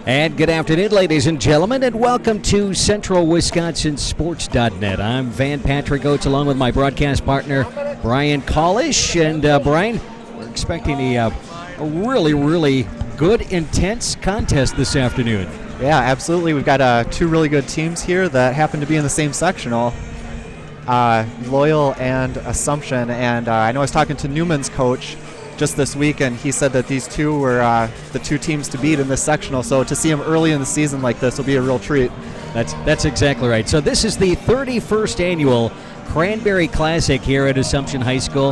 And good afternoon, ladies and gentlemen, and welcome to CentralWisconsinSports.net. I'm Van Patrick Oates, along with my broadcast partner, Brian Collish. And Brian, we're expecting a really good, intense contest this afternoon. Yeah, absolutely. We've got two really good teams here that happen to be in the same sectional, Loyal and Assumption. And I know I was talking to Newman's coach just this week, and he said that these two were the two teams to beat in this sectional. So to see them early in the season like this will be a real treat. That's exactly right. So this is the 31st annual Cranberry Classic here at Assumption High School,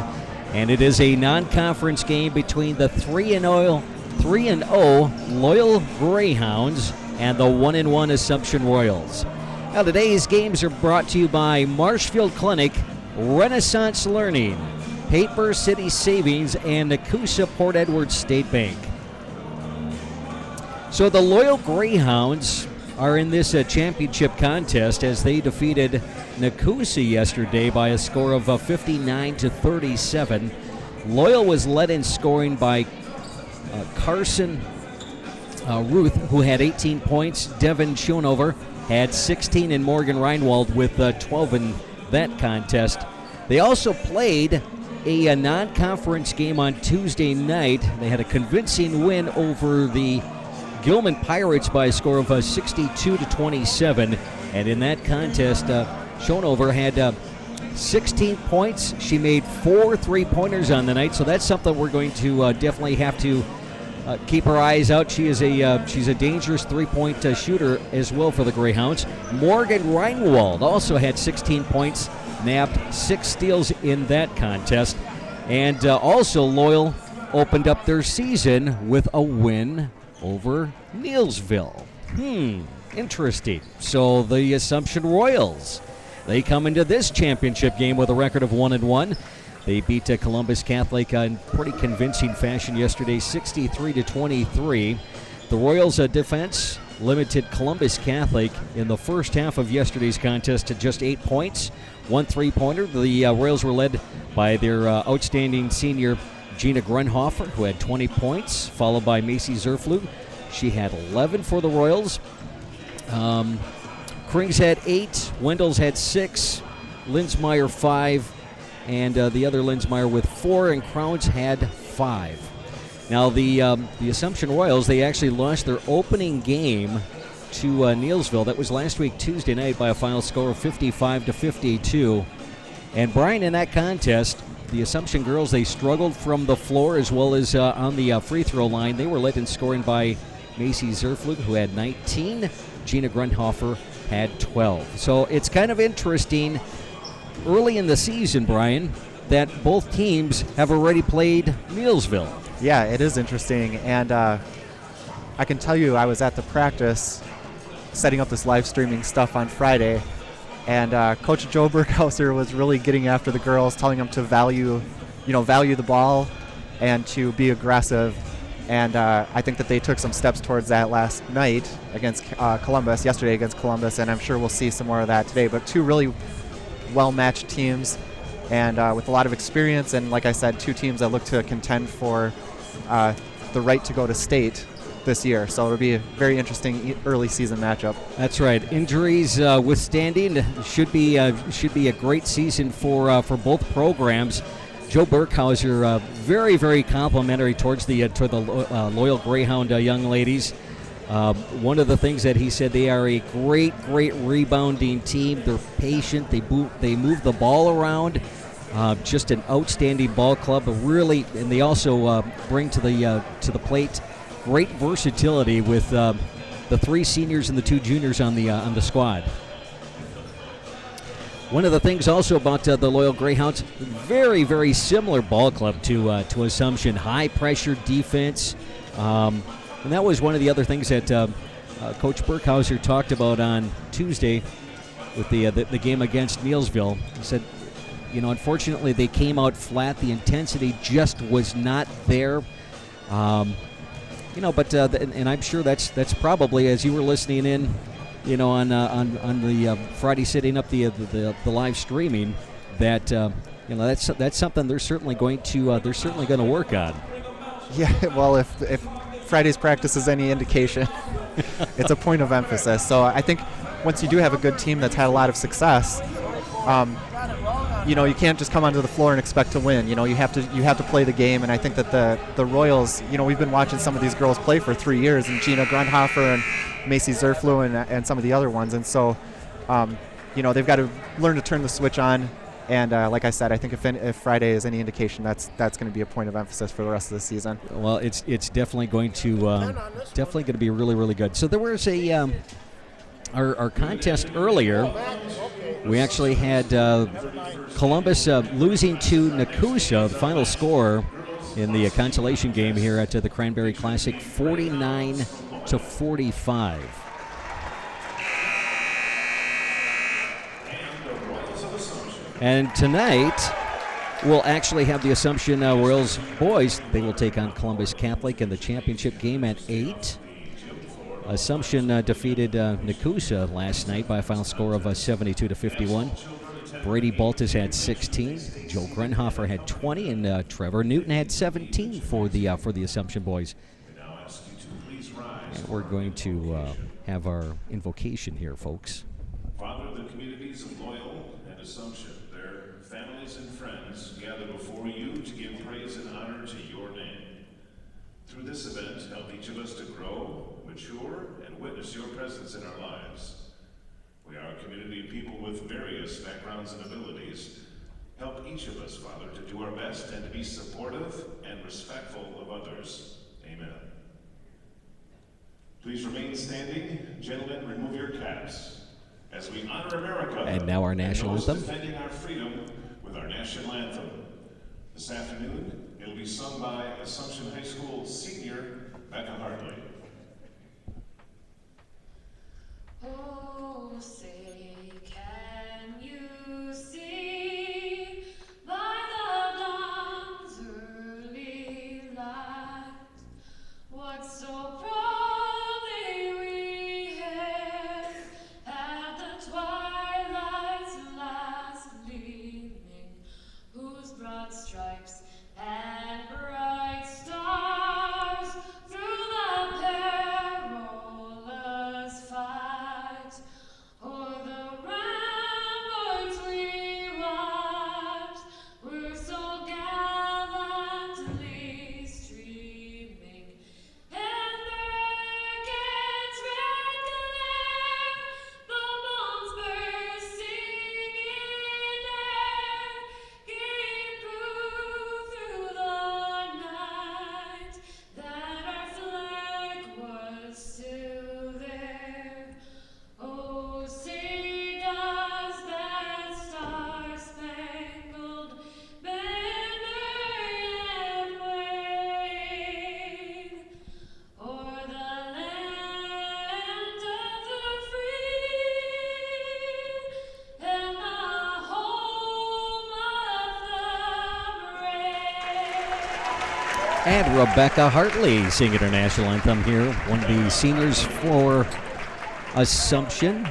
and it is a non-conference game between the 3-0 Loyal Greyhounds and the 1-1 Assumption Royals. Now today's games are brought to you by Marshfield Clinic, Renaissance Learning, Paper City Savings, and Nakusa Port Edward State Bank. So the Loyal Greyhounds are in this championship contest as they defeated Nakusa yesterday by a score of 59-37. Loyal was led in scoring by Carson Ruth, who had 18 points. Devin Schonover had 16, and Morgan Reinwald with 12 in that contest. They also played a non-conference game on Tuesday night. They had a convincing win over the Gilman Pirates by a score of 62-27. And in that contest, Schonover had 16 points. She made 4 3-pointers on the night, so that's something we're going to definitely have to keep our eyes out. She's a dangerous three-point shooter as well for the Greyhounds. Morgan Reinwald also had 16 points, nabbed 6 steals in that contest. And also Loyal opened up their season with a win over Neillsville. Interesting. So the Assumption Royals, they come into this championship game with a record of 1-1. They beat Columbus Catholic in pretty convincing fashion yesterday, 63-23. The Royals' defense limited Columbus Catholic in the first half of yesterday's contest to just 8 points, 1 3-pointer. The Royals were led by their outstanding senior Gina Grunhofer, who had 20 points, followed by Macy Zerflug. She had 11 for the Royals. Krings had 8, Wendell's had 6, Linsmeyer 5, and the other Linsmeyer with 4, and Crowns had 5. Now the Assumption Royals, they actually lost their opening game to Neillsville. That was last week Tuesday night by a final score of 55-52. And Brian, in that contest, the Assumption girls, they struggled from the floor as well as on the free throw line. They were led in scoring by Macy Zerflug, who had 19. Gina Grunhofer had 12. So it's kind of interesting early in the season, Brian, that both teams have already played Neillsville. Yeah, it is interesting. And I can tell you, I was at the practice setting up this live streaming stuff on Friday, and Coach Joe Burkhauser was really getting after the girls, telling them to value the ball and to be aggressive. And I think that they took some steps towards that last night against yesterday against Columbus, and I'm sure we'll see some more of that today. But two really well-matched teams, and with a lot of experience, and like I said, two teams that look to contend for the right to go to state this year. So it'll be a very interesting early season matchup. That's right. Injuries withstanding, should be a great season for both programs. Joe Burkhauser, very complimentary towards the Loyal Greyhound young ladies. One of the things that he said, they are a great rebounding team. They're patient. They move the ball around. Just an outstanding ball club. Really, and they also bring to the plate great versatility with the 3 seniors and the 2 juniors on the squad. One of the things also about the Loyal Greyhounds, very similar ball club to Assumption. High pressure defense, and that was one of the other things that Coach Burkhauser talked about on Tuesday with the game against Neillsville. He said, unfortunately they came out flat. The intensity just was not there. But I'm sure that's probably, as you were listening in, on the Friday, setting up the live streaming, that that's something they're certainly going to work on. Yeah, well, if Friday's practice is any indication. it's a point of emphasis. So I think once you do have a good team that's had a lot of success, you can't just come onto the floor and expect to win. You have to play the game. And I think that the Royals, we've been watching some of these girls play for 3 years, and Gina Grunhofer and Macy Zerflu and some of the other ones. And so, they've got to learn to turn the switch on. And like I said, I think if Friday is any indication, that's going to be a point of emphasis for the rest of the season. Well, it's definitely going to be really, really good. So there was our contest earlier. We actually had Columbus losing to Nakusa, the final score in the consolation game here at the Cranberry Classic, 49-45. And tonight, we'll actually have the Assumption Royals boys. They will take on Columbus Catholic in the championship game at 8. Assumption defeated Nakusa last night by a final score of 72-51. Brady Baltus had 16. Joe Grunhofer had 20, and Trevor Newton had 17 for the Assumption boys. And we're going to have our invocation here, folks. Father of the communities of Loyal and Assumption, their families and friends gather before you to give praise and honor to your name. Through this event, help each of us to grow, mature, and witness your presence in our lives. We are a community of people with various backgrounds and abilities. Help each of us, Father, to do our best and to be supportive and respectful of others. Amen. Please remain standing. Gentlemen, remove your caps as we honor America. And now our national anthem. Defending our freedom with our national anthem. This afternoon, it'll be sung by Assumption High School senior Becca Hartley. Oh, say, can you see by the dawn's early light what so proudly we hailed at the twilight's last gleaming, whose broad stripes and bright stars through the perilous fight o'er the ramparts we watched were so gallantly streaming, and barricades red glare, the bombs bursting in air, gave proof through the night that our flag was still there. Oh, say does that star-spangled banner yet wave o'er the land of the free and the home of the brave? And Rebecca Hartley singing our national anthem here, one of the seniors for Assumption.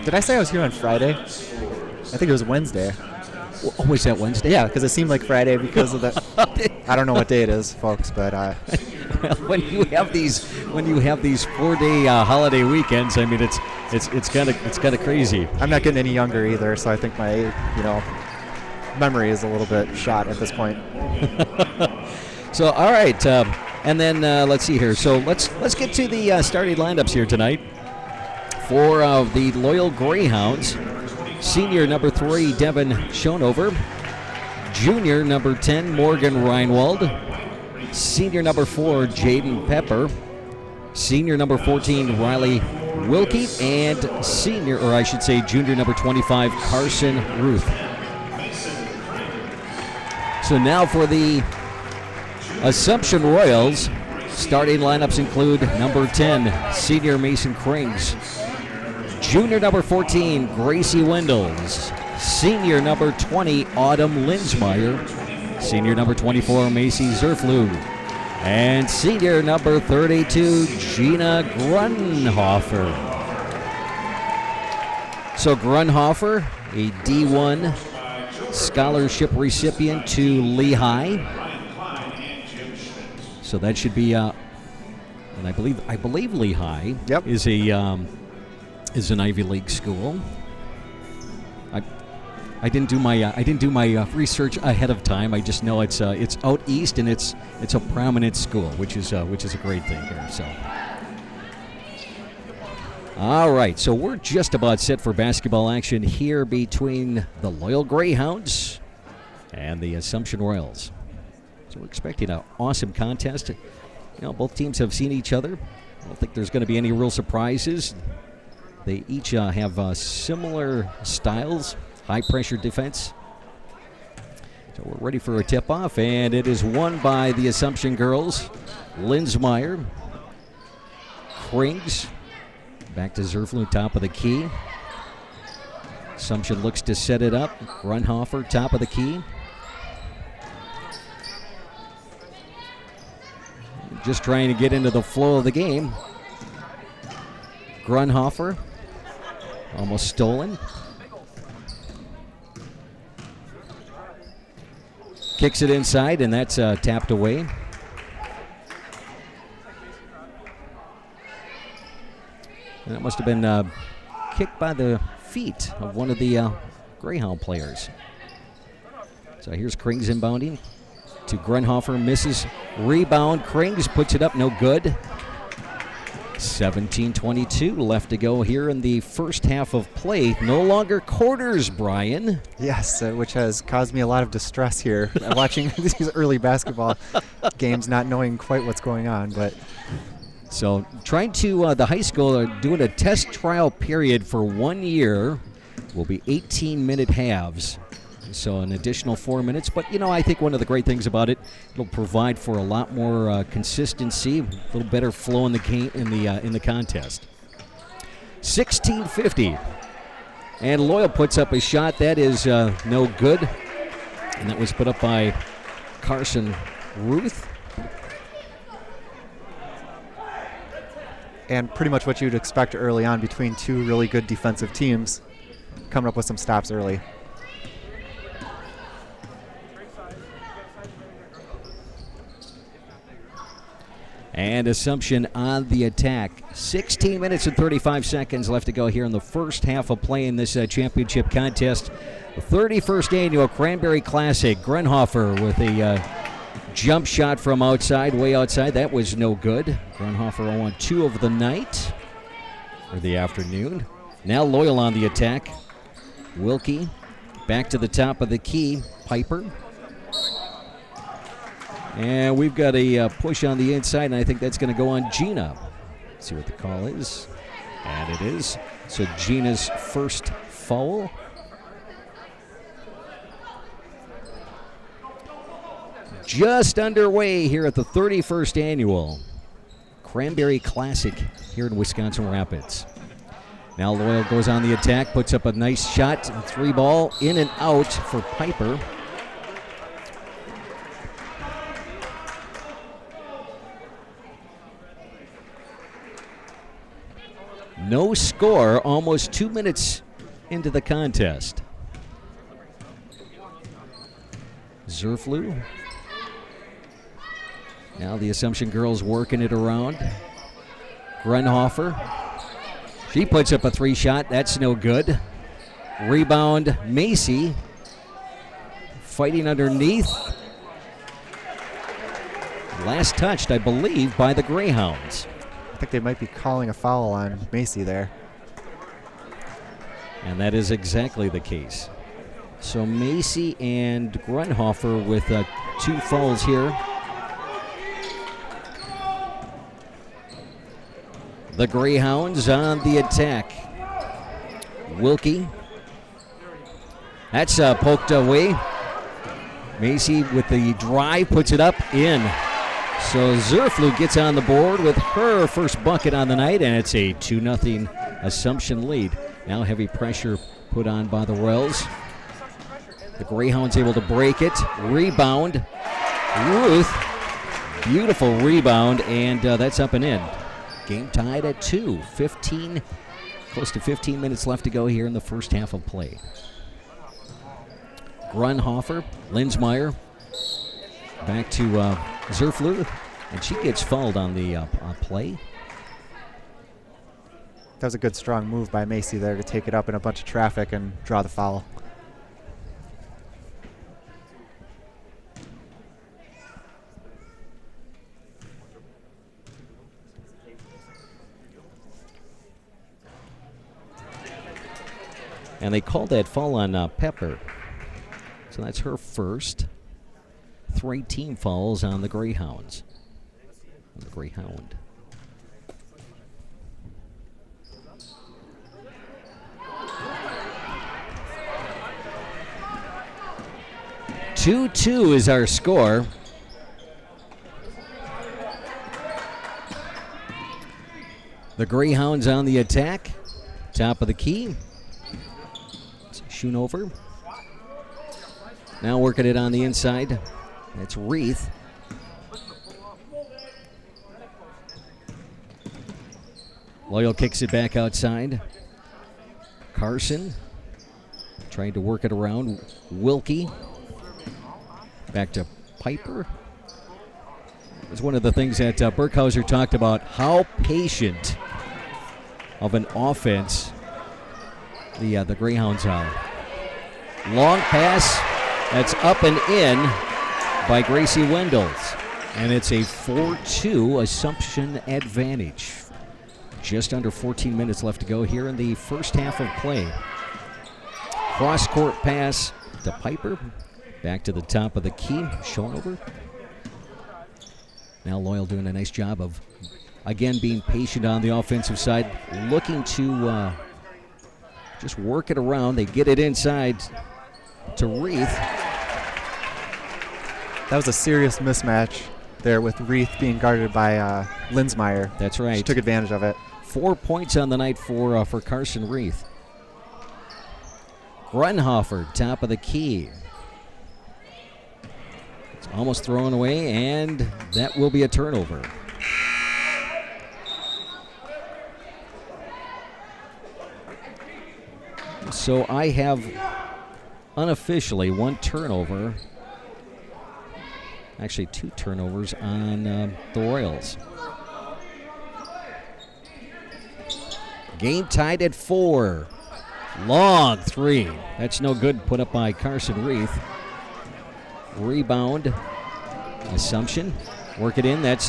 Did I say I was here on Friday? I think it was Wednesday. Oh, was that Wednesday? Yeah, because it seemed like Friday because of the. I don't know what day it is, folks, but when you have these 4-day holiday weekends, I mean it's kind of crazy. I'm not getting any younger either, so I think my memory is a little bit shot at this point. So all right, and then let's see here. So let's get to the starting lineups here tonight for the Loyal Greyhounds. Senior number 3, Devin Schonover. Junior number 10, Morgan Reinwald. Senior number 4, Jaden Pepper. Senior number 14, Riley Wilkie. And junior number 25, Carson Ruth. So now for the Assumption Royals, starting lineups include number 10, senior Mason Krings. Junior number 14, Gracie Wendels. Senior number 20, Autumn Linsmeyer. Senior number 24, Macy Zerflu. And senior number 32, Gina Grunhofer. So Grunhofer, a D1 scholarship recipient to Lehigh. So that should be And I believe Lehigh Yep. is an Ivy League school. I didn't do my research ahead of time. I just know it's out east, and it's a prominent school, which is a great thing here. So, all right, so we're just about set for basketball action here between the Loyal Greyhounds and the Assumption Royals. So we're expecting an awesome contest. You know, both teams have seen each other. I don't think there's going to be any real surprises. They each have similar styles, high-pressure defense. So we're ready for a tip-off, and it is won by the Assumption girls. Linsmeyer, Krings, back to Zerflu, top of the key. Assumption looks to set it up. Grunhofer, top of the key. Just trying to get into the flow of the game. Grunhofer, almost stolen. Kicks it inside, and that's tapped away. And that must have been kicked by the feet of one of the Greyhound players. So here's Krings inbounding to Grunhofer, misses. Rebound, Krings puts it up, no good. 17:22 left to go here in the first half of play. No longer quarters, Brian. Yes, which has caused me a lot of distress here watching these early basketball games, not knowing quite what's going on. But so trying to, the high school are doing a test trial period for 1 year. Will be 18-minute halves. So an additional 4 minutes. But, you know, I think one of the great things about it, it'll provide for a lot more consistency, a little better flow in the game, in the contest. 16:50. And Loyal puts up a shot. That is no good. And that was put up by Carson Ruth. and pretty much what you'd expect early on between two really good defensive teams, coming up with some stops early. And Assumption on the attack. 16 minutes and 35 seconds left to go here in the first half of play in this championship contest. The 31st annual Cranberry Classic. Grunhofer with a jump shot from outside, way outside. That was no good. Grunhofer 0-2 of the night, or the afternoon. Now Loyal on the attack. Wilkie back to the top of the key. Piper. And we've got a push on the inside, and I think that's going to go on Gina. Let's see what the call is. And it is. So Gina's first foul. Just underway here at the 31st annual Cranberry Classic here in Wisconsin Rapids. Now Loyal goes on the attack, puts up a nice shot. Three ball in and out for Piper. No score, almost 2 minutes into the contest. Zerflu. Now the Assumption girls working it around. Grunhofer. She puts up a three shot. That's no good. Rebound, Macy. Fighting underneath. Last touched, I believe, by the Greyhounds. I think they might be calling a foul on Macy there. And that is exactly the case. So Macy and Grunhofer with two fouls here. The Greyhounds on the attack. Wilkie. That's poked away. Macy with the drive, puts it up, in. So Zerflu gets on the board with her first bucket on the night, and it's a 2-0 Assumption lead. Now heavy pressure put on by the Royals. The Greyhounds able to break it. Rebound. Ruth. Beautiful rebound, and that's up and in. Game tied at 2. Close to 15 minutes left to go here in the first half of play. Grunhofer, Linsmeyer, back to Zerflu. And she gets fouled on the play. That was a good, strong move by Macy there to take it up in a bunch of traffic and draw the foul. And they called that foul on Pepper. So that's her first. 3 team fouls on the Greyhounds. On the Greyhound. Two is our score. The Greyhounds on the attack. Top of the key. Schoonover. Now working it on the inside. That's Reith. Loyal kicks it back outside. Carson trying to work it around. Wilkie. Back to Piper. It's one of the things that Burkhauser talked about, how patient of an offense the Greyhounds are. Long pass, that's up and in by Gracie Wendels. And it's a 4-2 Assumption advantage. Just under 14 minutes left to go here in the first half of play. Cross-court pass to Piper. Back to the top of the key, Schoonover. Now Loyal doing a nice job of, again, being patient on the offensive side, looking to just work it around. They get it inside to Reith. That was a serious mismatch there with Reith being guarded by Linsmeyer. That's right. She took advantage of it. 4 points on the night for Carson Reith. Grunhofer, top of the key. It's almost thrown away, and that will be a turnover. So I have unofficially 1 turnover. Actually, 2 turnovers on the Royals. Game tied at 4. Long 3. That's no good. Put up by Carson Reith. Rebound. Assumption. Work it in. That's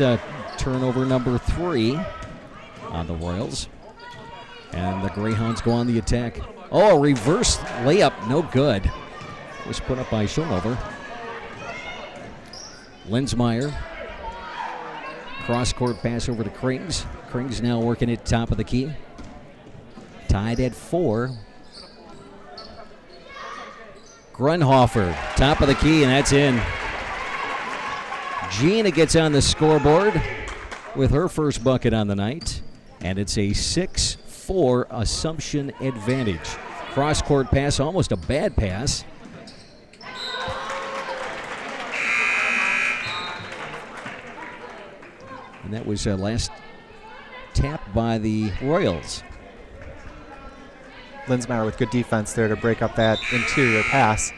turnover number 3 on the Royals. And the Greyhounds go on the attack. Oh, a reverse layup. No good. Was put up by Schoonover. Linsmeyer. Cross-court pass over to Krings. Krings now working at top of the key. Tied at 4. Grunhofer, top of the key, and that's in. Gina gets on the scoreboard with her first bucket on the night, and it's a 6-4 Assumption advantage. Cross-court pass, almost a bad pass. And that was last tap by the Royals. Linsmeyer with good defense there to break up that interior pass.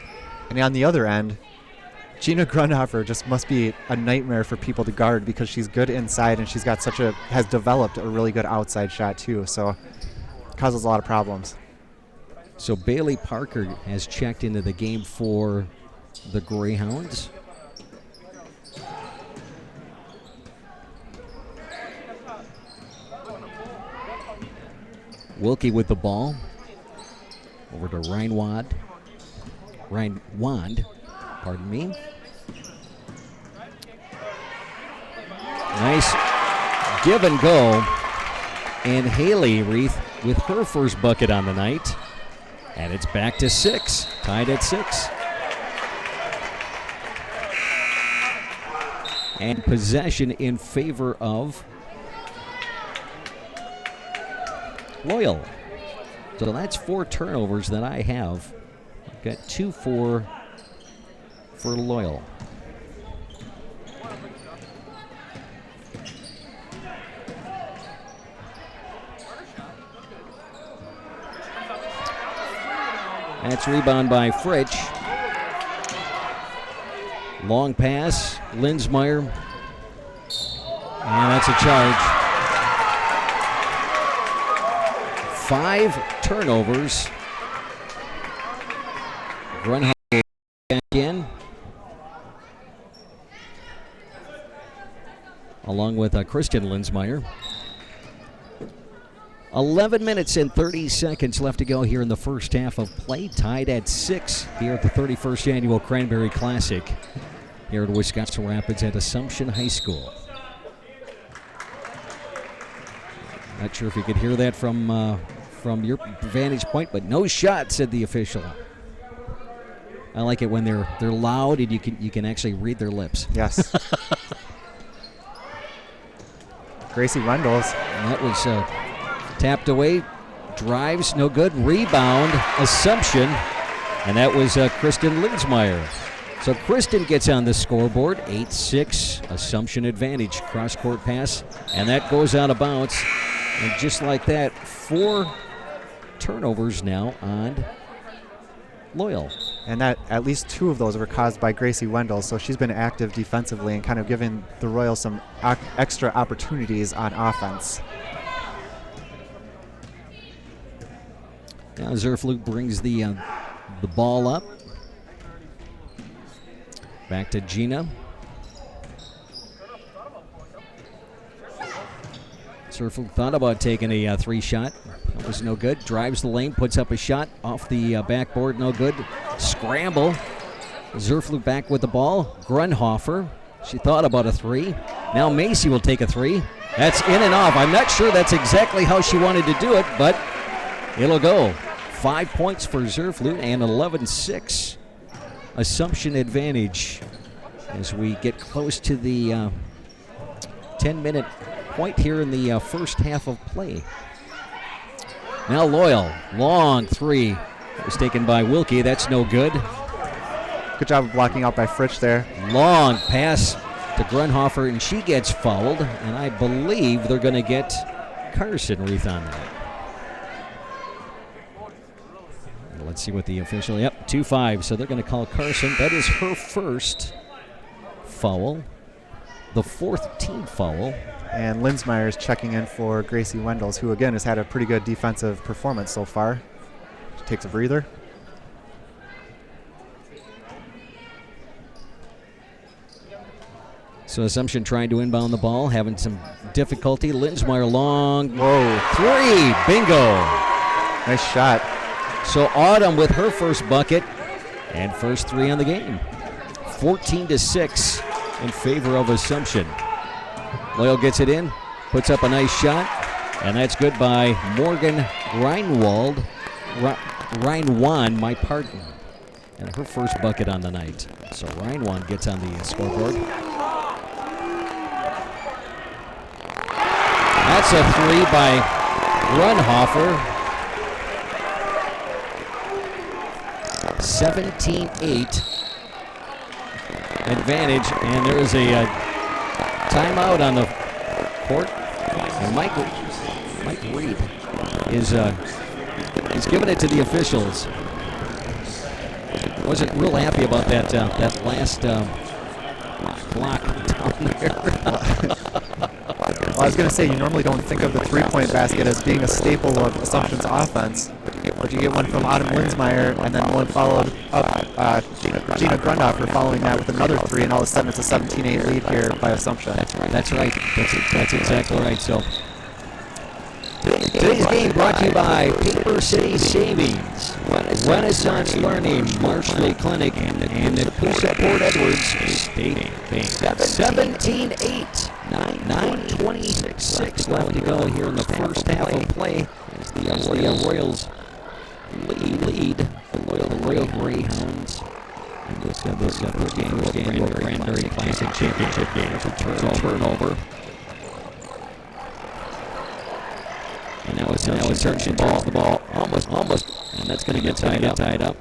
And on the other end, Gina Grunhofer just must be a nightmare for people to guard because she's good inside and she's got has developed a really good outside shot too. So causes a lot of problems. So Bailey Parker has checked into the game for the Greyhounds. Wilkie with the ball. Over to Ryan Wand, pardon me. Nice give and go. And Haley Reith with her first bucket on the night. And it's back to 6, tied at 6. And possession in favor of Loyal. So that's 4 turnovers that I have. I've got 2 for Loyal. That's rebound by Fritsch. Long pass, Linsmeyer. And that's a charge. 5 turnovers. Grunhauser back in. Along with Kristen Linsmeyer. 11 minutes and 30 seconds left to go here in the first half of play. Tied at 6 here at the 31st Annual Cranberry Classic here at Wisconsin Rapids at Assumption High School. Not sure if you could hear that from your vantage point, but no shot, said the official. I like it when they're loud and you can actually read their lips. Yes. Gracie Wendels. And that was tapped away, drives, no good, rebound, Assumption, and that was Kristen Linsmeyer. So Kristen gets on the scoreboard, 8-6, Assumption advantage, cross-court pass, and that goes out of bounds. And just like that, 4 turnovers now on Loyal. And that at least 2 of those were caused by Gracie Wendell, so she's been active defensively and kind of giving the Royals some extra opportunities on offense. Now Zerflute brings the ball up. Back to Gina. Zerflute thought about taking a 3-shot. That was no good. Drives the lane, puts up a shot off the backboard, no good. Scramble. Zerflute back with the ball. Grunhofer. She thought about a 3. Now Macy will take a 3. That's in and off. I'm not sure that's exactly how she wanted to do it, but it'll go. 5 points for Zerflute and 11-6. Assumption advantage as we get close to the 10-minute point here in the first half of play. Now Loyal, long 3. It was taken by Wilkie. That's no good. Good job of blocking out by Fritsch there. Long pass to Grunhofer, and she gets fouled, and I believe they're going to get Carson Reith on that. Let's see what the official, 2-5, so they're going to call Carson. That is her first foul, the 4th team foul. And Linsmeyer is checking in for Gracie Wendels, who again has had a pretty good defensive performance so far. She takes a breather. So Assumption trying to inbound the ball, having some difficulty. Linsmeyer long, 3, bingo. Nice shot. So Autumn with her first bucket and first 3 on the game. 14-6 in favor of Assumption. Loyal gets it in, puts up a nice shot, and that's good by Morgan Reinwald. Reinwan, my partner, and her first bucket on the night. So Reinwan gets on the scoreboard. That's a 3 by Grunhofer. 17-8 advantage, and there is a timeout on the court. And Mike Reed is giving it to the officials. Wasn't real happy about that last block down there. Well, I was going to say, you normally don't think of the 3-point basket as being a staple of Assumption's offense, but you get one from Autumn Linsmeyer, and then one followed up Gina Grunhofer following that with another 3, and all of a sudden it's a 17-8 lead here by Assumption. That's right. That's exactly right. So today's game brought to you by Paper City Savings, Renaissance Learning, Marshall Clinic, and the Coosa Port Edwards State Bank. 17-8. 9:26 left to go here in the first half of play. The Royals lead the Royal Greyhounds. And this first game of the Cranberry Classic Championship game. It's a turnover. And now it's Assumption the ball almost, and that's going to get tied up.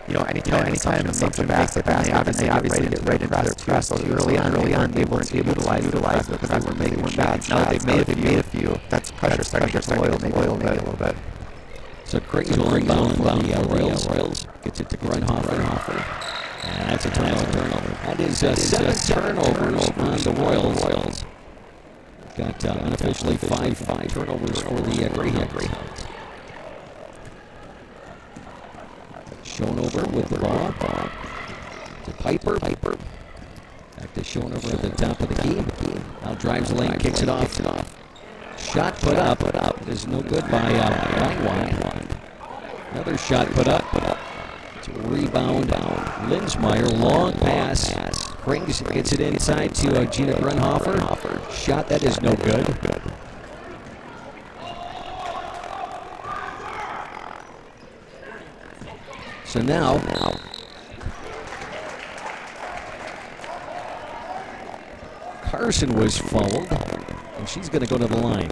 You know, anytime Assumption makes the pass, they obviously get right into their press early on. They weren't able to utilize it because they weren't making shots. Now that they've made a few, that's pressure starting to Loyal maybe a little bit. So Creighton will inbound the Royals. Gets it to Grunhofer. And that's a turnover. That is 7 turnovers on the Royals. Got unofficially 5 turnovers for the Greyhounds. Schonover with the ball. To Piper. Back to Schonover at the top of the key. Now drives the lane, kicks it off. Shot put up. It is no good by Wine. Another shot put up. It's a rebound. Linsmeyer, long pass. Krings gets it inside to Gina Grunhofer. Shot that is no good. So now Carson was fouled, and she's going to go to the line.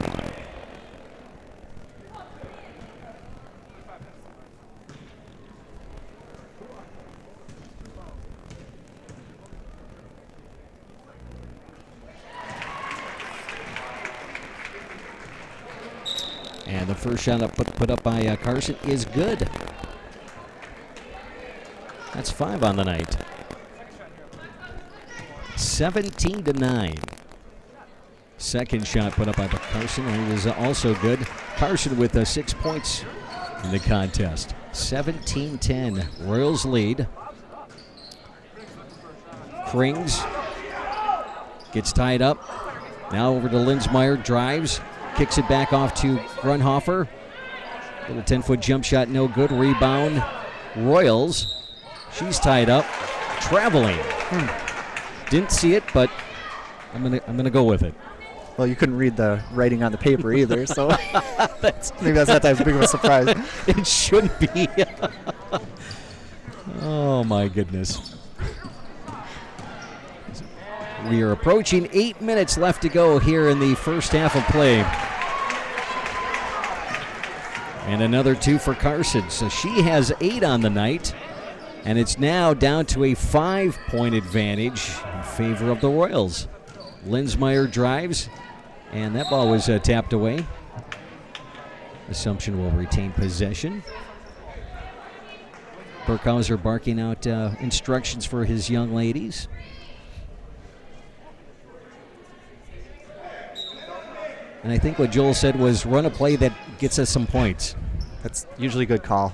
And the first shot put up by Carson is good. That's 5 on the night. 17-9. Second shot put up by Carson, and it is also good. Carson with 6 points in the contest. 17-10. Royals lead. Krings gets tied up. Now over to Linsmeyer. Drives. Kicks it back off to Grunhofer. Little 10-foot jump shot, no good. Rebound. Royals. She's tied up. Traveling. Didn't see it, but I'm gonna go with it. Well, you couldn't read the writing on the paper either, so maybe that's not that big of a surprise. It shouldn't be. Oh, my goodness. We are approaching 8 minutes left to go here in the first half of play. And another 2 for Carson. So she has 8 on the night. And it's now down to a 5-point advantage in favor of the Royals. Linsmeyer drives, and that ball was tapped away. Assumption will retain possession. Burkhauser barking out instructions for his young ladies. And I think what Joel said was run a play that gets us some points. That's usually a good call.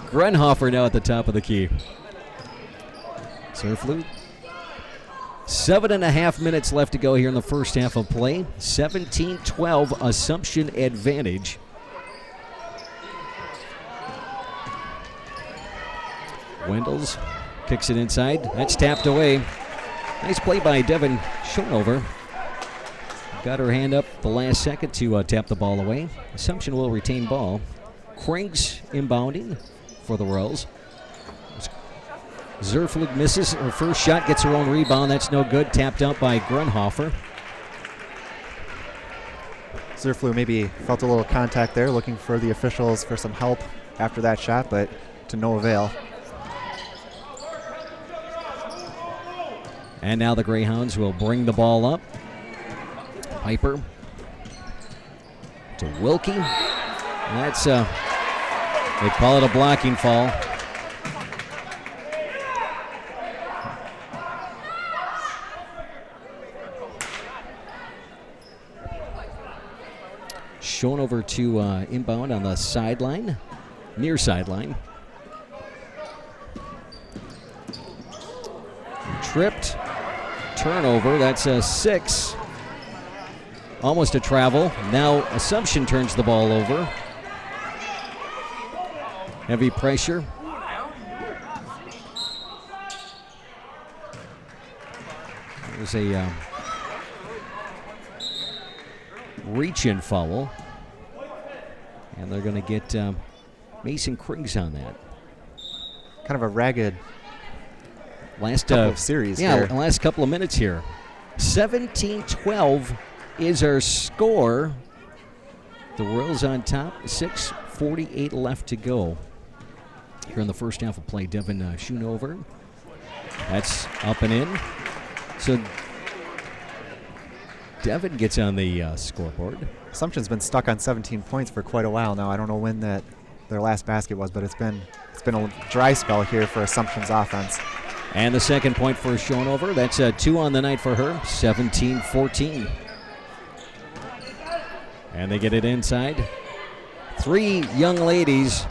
Grunhofer now at the top of the key. Surflute. 7.5 minutes left to go here in the first half of play. 17-12 Assumption advantage. Wendels kicks it inside. That's tapped away. Nice play by Devin Schonover. Got her hand up the last second to tap the ball away. Assumption will retain ball. Krings inbounding for the Royals. Zerflug misses her first shot, gets her own rebound. That's no good. Tapped out by Grunhofer. Zerflug maybe felt a little contact there, looking for the officials for some help after that shot, but to no avail. And now the Greyhounds will bring the ball up. Piper to Wilkie. And that's they call it a blocking foul. Shown over to inbound on the sideline, near sideline. Tripped, turnover, that's a 6. Almost a travel. Now Assumption turns the ball over. Heavy pressure. There's a reach-in foul. And they're going to get Mason Krings on that. Kind of a ragged last couple of series yeah, here. The last couple of minutes here. 17-12 is our score. The Royals on top. 6:48 left to go here in the first half of play. Devin Schoonover. That's up and in. So Devin gets on the scoreboard. Assumption's been stuck on 17 points for quite a while now. I don't know when their last basket was, but it's been It's been a dry spell here for Assumption's offense. And the second point for Schonover. That's 2 on the night for her, 17-14. And they get it inside. 3 young ladies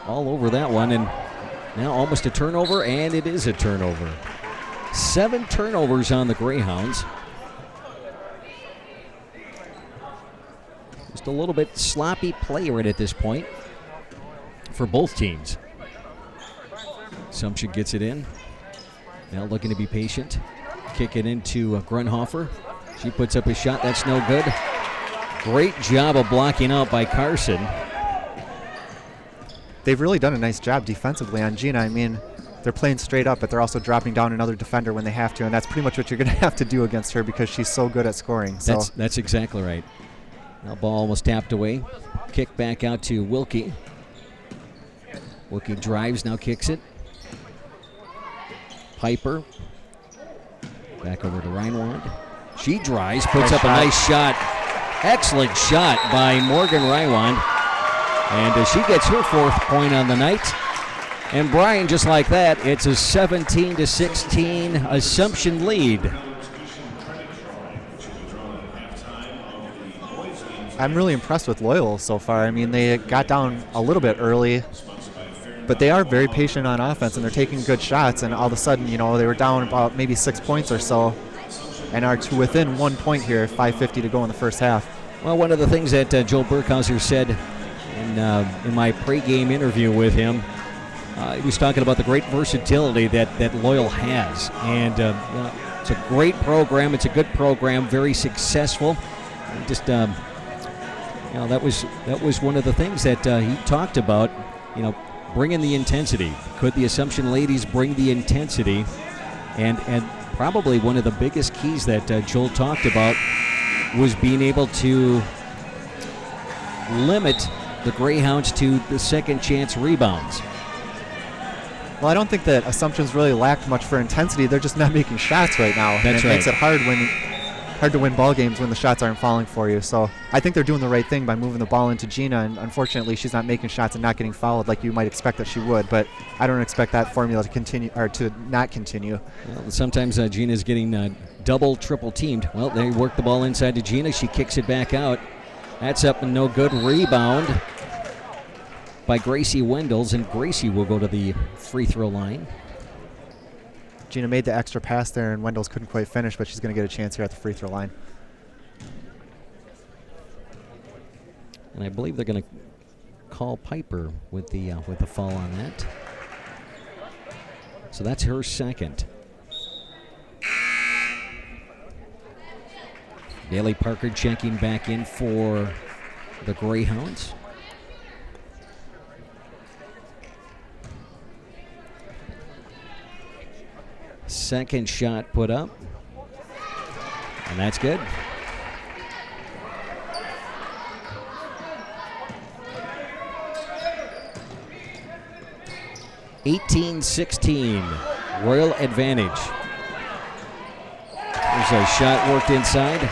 all over that one, and now almost a turnover, and it is a turnover. 7 turnovers on the Greyhounds. Just a little bit sloppy play right at this point for both teams. Assumption gets it in. Now looking to be patient. Kick it into Grunhofer. She puts up a shot. That's no good. Great job of blocking out by Carson. They've really done a nice job defensively on Gina. I mean, they're playing straight up, but they're also dropping down another defender when they have to, and that's pretty much what you're going to have to do against her because she's so good at scoring. So That's exactly right. Now ball almost tapped away. Kick back out to Wilkie. Wilkie drives, now kicks it. Piper. Back over to Reinwand. She drives, puts up a nice shot. Excellent shot by Morgan Reinwand. And she gets her 4th point on the night. And Brian, just like that, it's a 17-16 Assumption lead. I'm really impressed with Loyal so far. I mean, they got down a little bit early, but they are very patient on offense, and they're taking good shots. And all of a sudden, you know, they were down about maybe 6 points or so, and are to within 1 point here, 5:50 to go in the first half. Well, one of the things that Joe Burkhauser said in my pregame interview with him, he was talking about the great versatility that Loyal has, and it's a great program. It's a good program, very successful. Just that was one of the things that he talked about. You know, bringing the intensity. Could the Assumption ladies bring the intensity? And probably one of the biggest keys that Joel talked about was being able to limit the Greyhounds to the second chance rebounds. Well, I don't think that Assumption's really lacked much for intensity. They're just not making shots right now. That's and it right. makes it hard to win ball games when the shots aren't falling for you. So I think they're doing the right thing by moving the ball into Gina, and unfortunately she's not making shots and not getting fouled like you might expect that she would. But I don't expect that formula to continue or to not continue. Well, sometimes Gina's getting double, triple teamed. Well, they work the ball inside to Gina. She kicks it back out. That's up and no good. Rebound by Gracie Wendels, and Gracie will go to the free throw line. Gina made the extra pass there, and Wendels couldn't quite finish, but she's going to get a chance here at the free throw line. And I believe they're going to call Piper with the foul on that. So that's her second. Bailey Parker checking back in for the Greyhounds. Second shot put up, and that's good. (18-16) Royal advantage. There's a shot worked inside.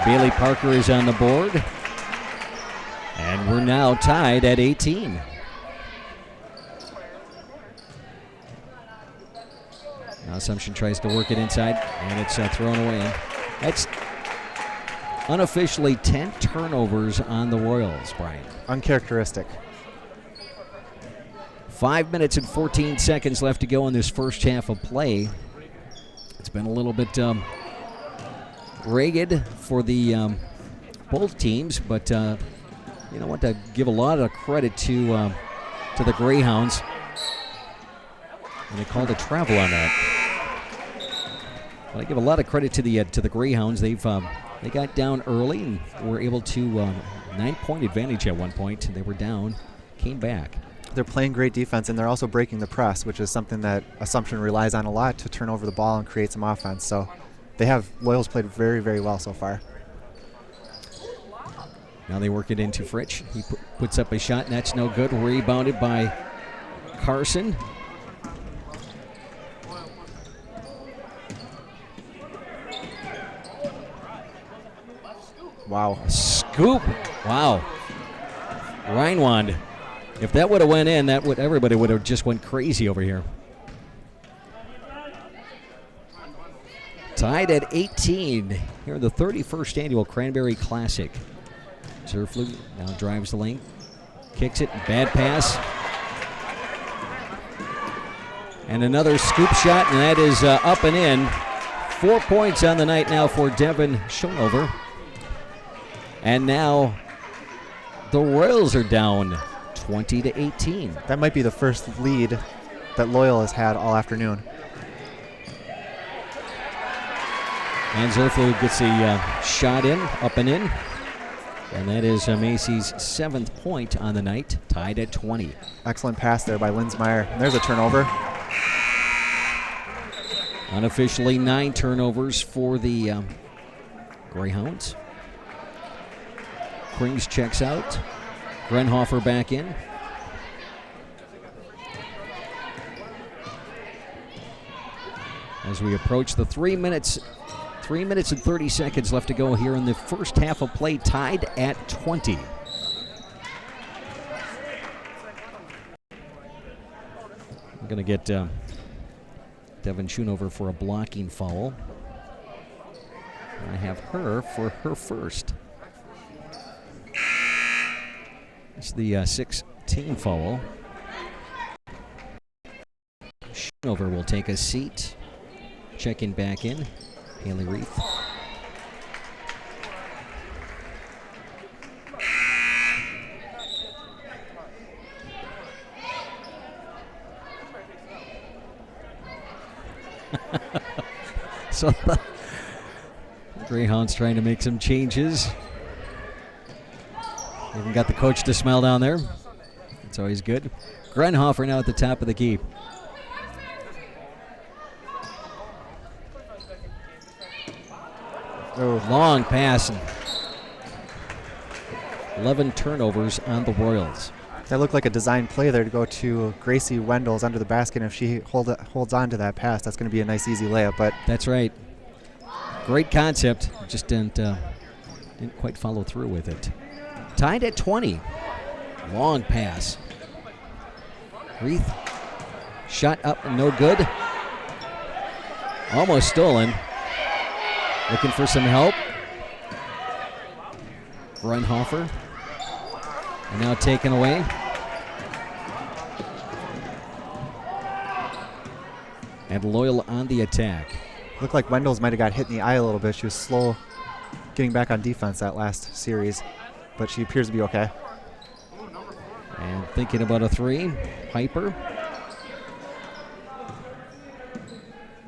Bailey Parker is on the board, and we're now tied at 18. Now Assumption tries to work it inside, and it's thrown away. That's unofficially 10 turnovers on the Royals, Brian. Uncharacteristic. 5 minutes and 14 seconds left to go in this first half of play. It's been a little bit ragged for the both teams, but you know what? To give a lot of credit to the Greyhounds, and they called a travel on that. But I give a lot of credit to the Greyhounds. They got down early and were able to 9-point advantage at one point. They were down, came back. They're playing great defense, and they're also breaking the press, which is something that Assumption relies on a lot to turn over the ball and create some offense. So Loyal's played very, very well so far. Now they work it into Fritsch. He puts up a shot, and that's no good. Rebounded by Carson. Wow. Scoop. Wow. Reinwand. If that would have went in, everybody would have just went crazy over here. Tied at 18 here in the 31st annual Cranberry Classic. Zerflug now drives the lane, kicks it, bad pass. And another scoop shot, and that is up and in. 4 points on the night now for Devin Schonover. And now the Royals are down 20-18. That might be the first lead that Loyal has had all afternoon. And Zerflug gets a shot in, up and in. And that is Macy's 7th point on the night, tied at 20. Excellent pass there by Linsmeyer. And there's a turnover. Unofficially 9 turnovers for the Greyhounds. Krings checks out. Grenhofer back in. As we approach the 3 minutes and 30 seconds left to go here in the first half of play, tied at 20. I'm going to get Devin Schoonover for a blocking foul. I have her for her first. It's the 16 foul. Schoonover will take a seat. Checking back in, Haley Reith. So the Greyhounds trying to make some changes. Even got the coach to smile down there. It's always good. Grenhofer now at the top of the key. Oh, long pass. 11 turnovers on the Royals. That looked like a design play there to go to Gracie Wendell's under the basket. If she holds on to that pass, that's going to be a nice, easy layup. But that's right. Great concept. Just didn't quite follow through with it. Tied at 20. Long pass. Reith. Shot up, no good. Almost stolen. Looking for some help. Grunhofer. And now taken away. And Loyal on the attack. Looked like Wendell's might have got hit in the eye a little bit. She was slow getting back on defense that last series, but she appears to be okay. And thinking about a 3, Piper.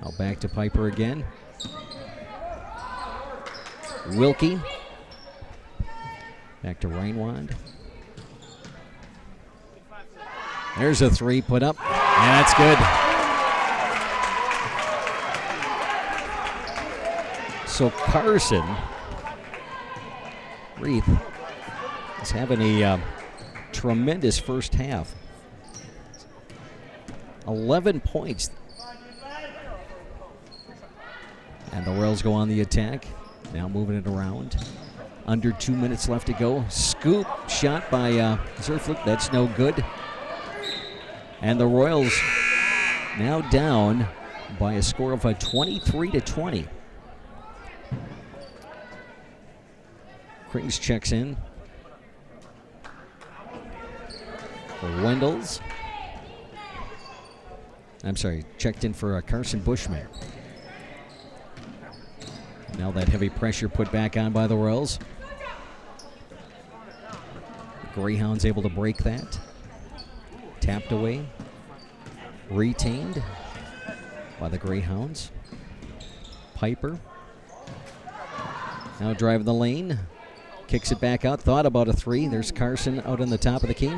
Now back to Piper again. Wilkie. Back to Reinwand. There's a 3 put up. And that's good. So Carson Reith is having a tremendous first half. 11 points. And the Royals go on the attack. Now moving it around. Under 2 minutes left to go. Scoop shot by Zerflug. That's no good. And the Royals now down by a score of 23-20. Krings checks in for Wendell's. I'm sorry, checked in for Carson Bushman. Now that heavy pressure put back on by the Royals. Greyhounds able to break that. Tapped away. Retained by the Greyhounds. Piper. Now driving the lane. Kicks it back out. Thought about a 3. There's Carson out on the top of the key.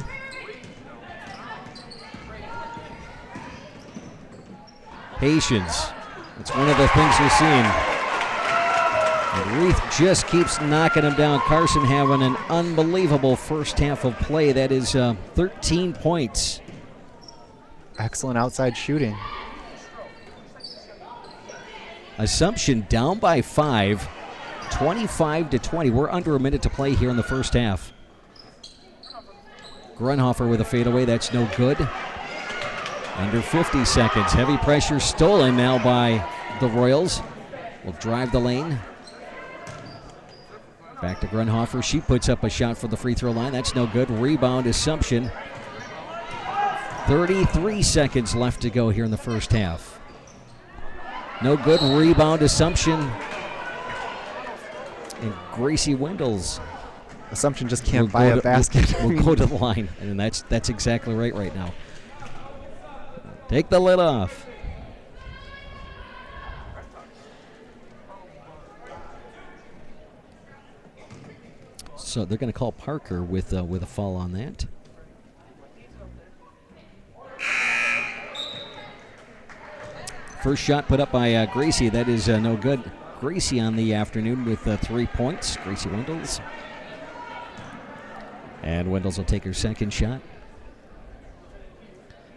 Patience. It's one of the things you're seeing. And Reith just keeps knocking him down. Carson having an unbelievable first half of play. That is 13 points. Excellent outside shooting. Assumption down by 5, 25-20. We're under a minute to play here in the first half. Grunhofer with a fadeaway. That's no good. Under 50 seconds. Heavy pressure stolen now by the Royals. Will drive the lane. Back to Grunhofer. She puts up a shot for the free throw line. That's no good. Rebound, Assumption. 33 seconds left to go here in the first half. No good. Rebound, Assumption. And Gracie Wendell's Assumption just can't buy a basket. We'll go to the line, and that's exactly right now. Take the lid off. So they're going to call Parker with a foul on that. First shot put up by Gracie. That is no good. Gracie on the afternoon with 3 points. Gracie Wendell's. And Wendell's will take her second shot.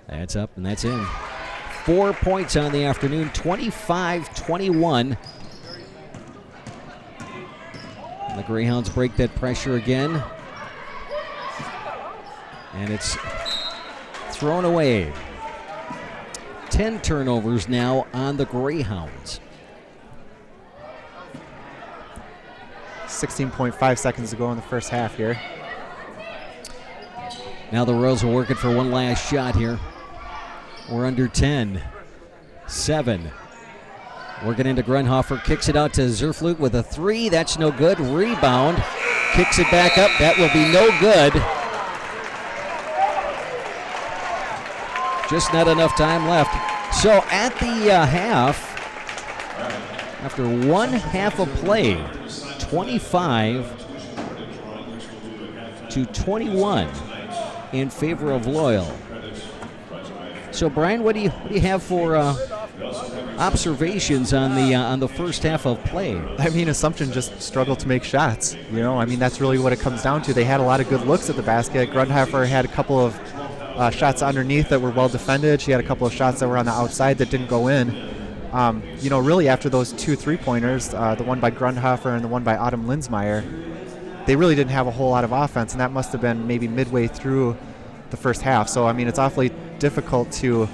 That's up and that's in. 4 points on the afternoon, 25-21. The Greyhounds break that pressure again. And it's thrown away. 10 turnovers now on the Greyhounds. 16.5 seconds to go in the first half here. Now the Royals are working for one last shot here. We're under 10. 7. Working into Grunhofer, kicks it out to Zerflute with a 3. That's no good. Rebound. Kicks it back up. That will be no good. Just not enough time left. So at the half, after one half of play, 25-21 in favor of Loyal. So Brian, what do you have for observations on the first half of play? I mean, Assumption just struggled to make shots. You know, I mean, that's really what it comes down to. They had a lot of good looks at the basket. Grunhofer had a couple of shots underneath that were well defended. She had a couple of shots that were on the outside that didn't go in. You know, really after those 2 3-pointers, the one by Grunhofer and the one by Autumn Linsmeyer, they really didn't have a whole lot of offense, and that must have been maybe midway through the first half. So, I mean, it's awfully difficult to,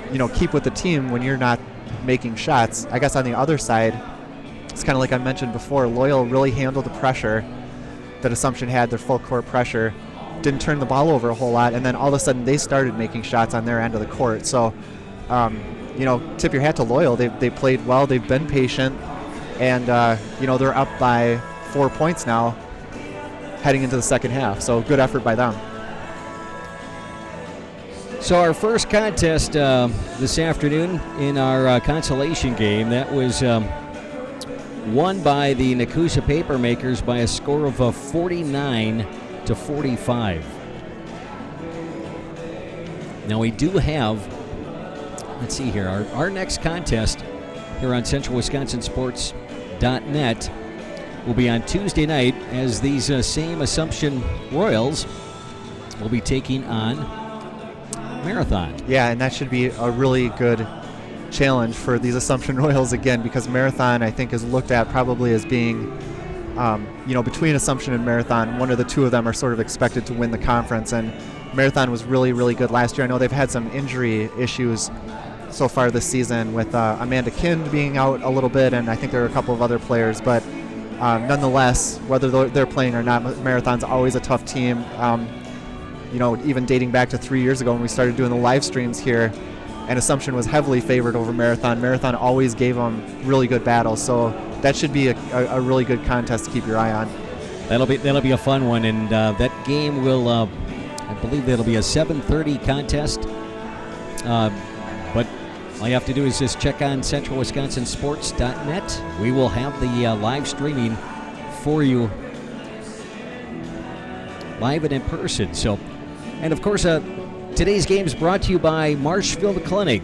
you know, keep with the team when you're not making shots. I guess on the other side, it's kind of like I mentioned before, Loyal really handled the pressure that Assumption had, their full court pressure, didn't turn the ball over a whole lot, and then all of a sudden they started making shots on their end of the court. So, you know, tip your hat to Loyal. They played well, they've been patient, and, you know, they're up by 4 points now heading into the second half. So good effort by them. So our first contest this afternoon in our consolation game, that was won by the Nakusa Papermakers by a score of 49-45. Now we do have, let's see here, our next contest here on CentralWisconsinSports.net will be on Tuesday night, as these same Assumption Royals will be taking on Marathon. Yeah, and that should be a really good challenge for these Assumption Royals again, because Marathon, I think, is looked at probably as being, you know, between Assumption and Marathon, one of the two of them are sort of expected to win the conference, and Marathon was really, really good last year. I know they've had some injury issues so far this season with Amanda Kind being out a little bit, and I think there are a couple of other players, but nonetheless, whether they're playing or not, Marathon's always a tough team. You know, even dating back to 3 years ago when we started doing the live streams here, and Assumption was heavily favored over Marathon. Marathon always gave them really good battles, so that should be a really good contest to keep your eye on. That'll be a fun one, and that game will, I believe that'll be a 7:30 contest. But all you have to do is just check on CentralWisconsinSports.net. We will have the live streaming for you, live and in person. So, and of course, today's game is brought to you by Marshfield Clinic,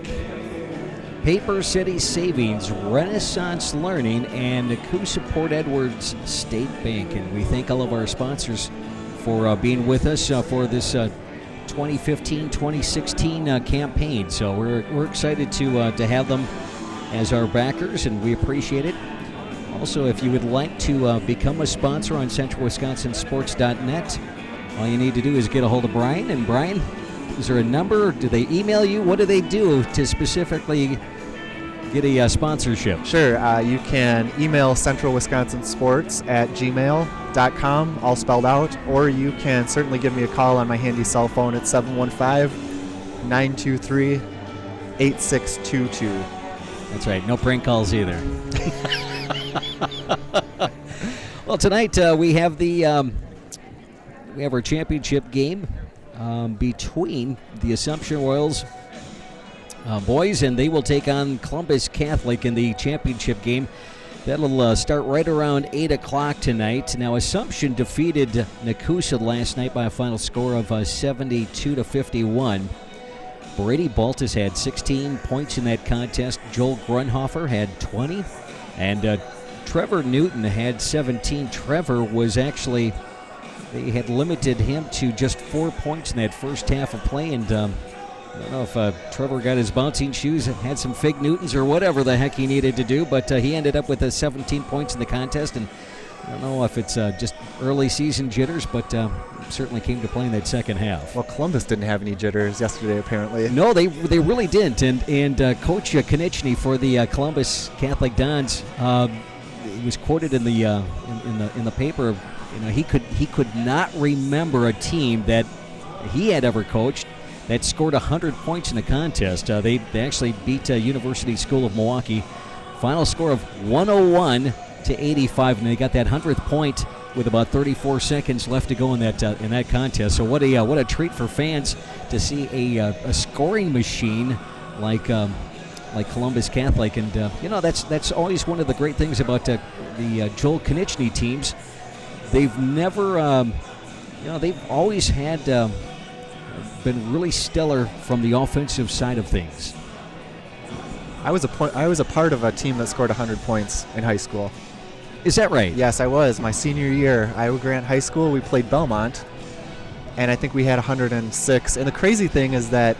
Paper City Savings, Renaissance Learning, and Nakusa Port Edwards State Bank. And we thank all of our sponsors for being with us for this 2015-2016 campaign. So we're excited to have them as our backers, and we appreciate it. Also, if you would like to become a sponsor on CentralWisconsinSports.net, All you need to do is get a hold of Brian. And Brian, is there a number? Do they email you? What do they do to specifically get a sponsorship? Sure. You can email centralwisconsinsports@gmail.com, all spelled out, or you can certainly give me a call on my handy cell phone at 715-923-8622. That's right. No prank calls either. Well, tonight we have our championship game between the Assumption Royals boys, and they will take on Columbus Catholic in the championship game. That'll start right around 8 o'clock tonight. Now, Assumption defeated Nakusa last night by a final score of 72-51. Brady Baltus had 16 points in that contest. Joel Grunhofer had 20. And Trevor Newton had 17. Trevor was actually, they had limited him to just 4 points in that first half of play. And I don't know if Trevor got his bouncing shoes and had some fig Newtons or whatever the heck he needed to do. But he ended up with 17 points in the contest. And I don't know if it's just early season jitters, but certainly came to play in that second half. Well, Columbus didn't have any jitters yesterday, apparently. No, they really didn't. And Coach Konieczny for the Columbus Catholic Dons, he was quoted in the paper. You know, he could not remember a team that he had ever coached that scored 100 points in a contest. They actually beat University School of Milwaukee. Final score of 101-85, and they got that 100th point with about 34 seconds left to go in that contest. So what a treat for fans to see a scoring machine like Columbus Catholic. And that's always one of the great things about the Joel Konieczny teams. They've never they've always had been really stellar from the offensive side of things. I was a part of a team that scored 100 points in high school. Is that right? Yes, I was. My senior year, Iowa Grant High School, we played Belmont, and I think we had 106. And the crazy thing is that,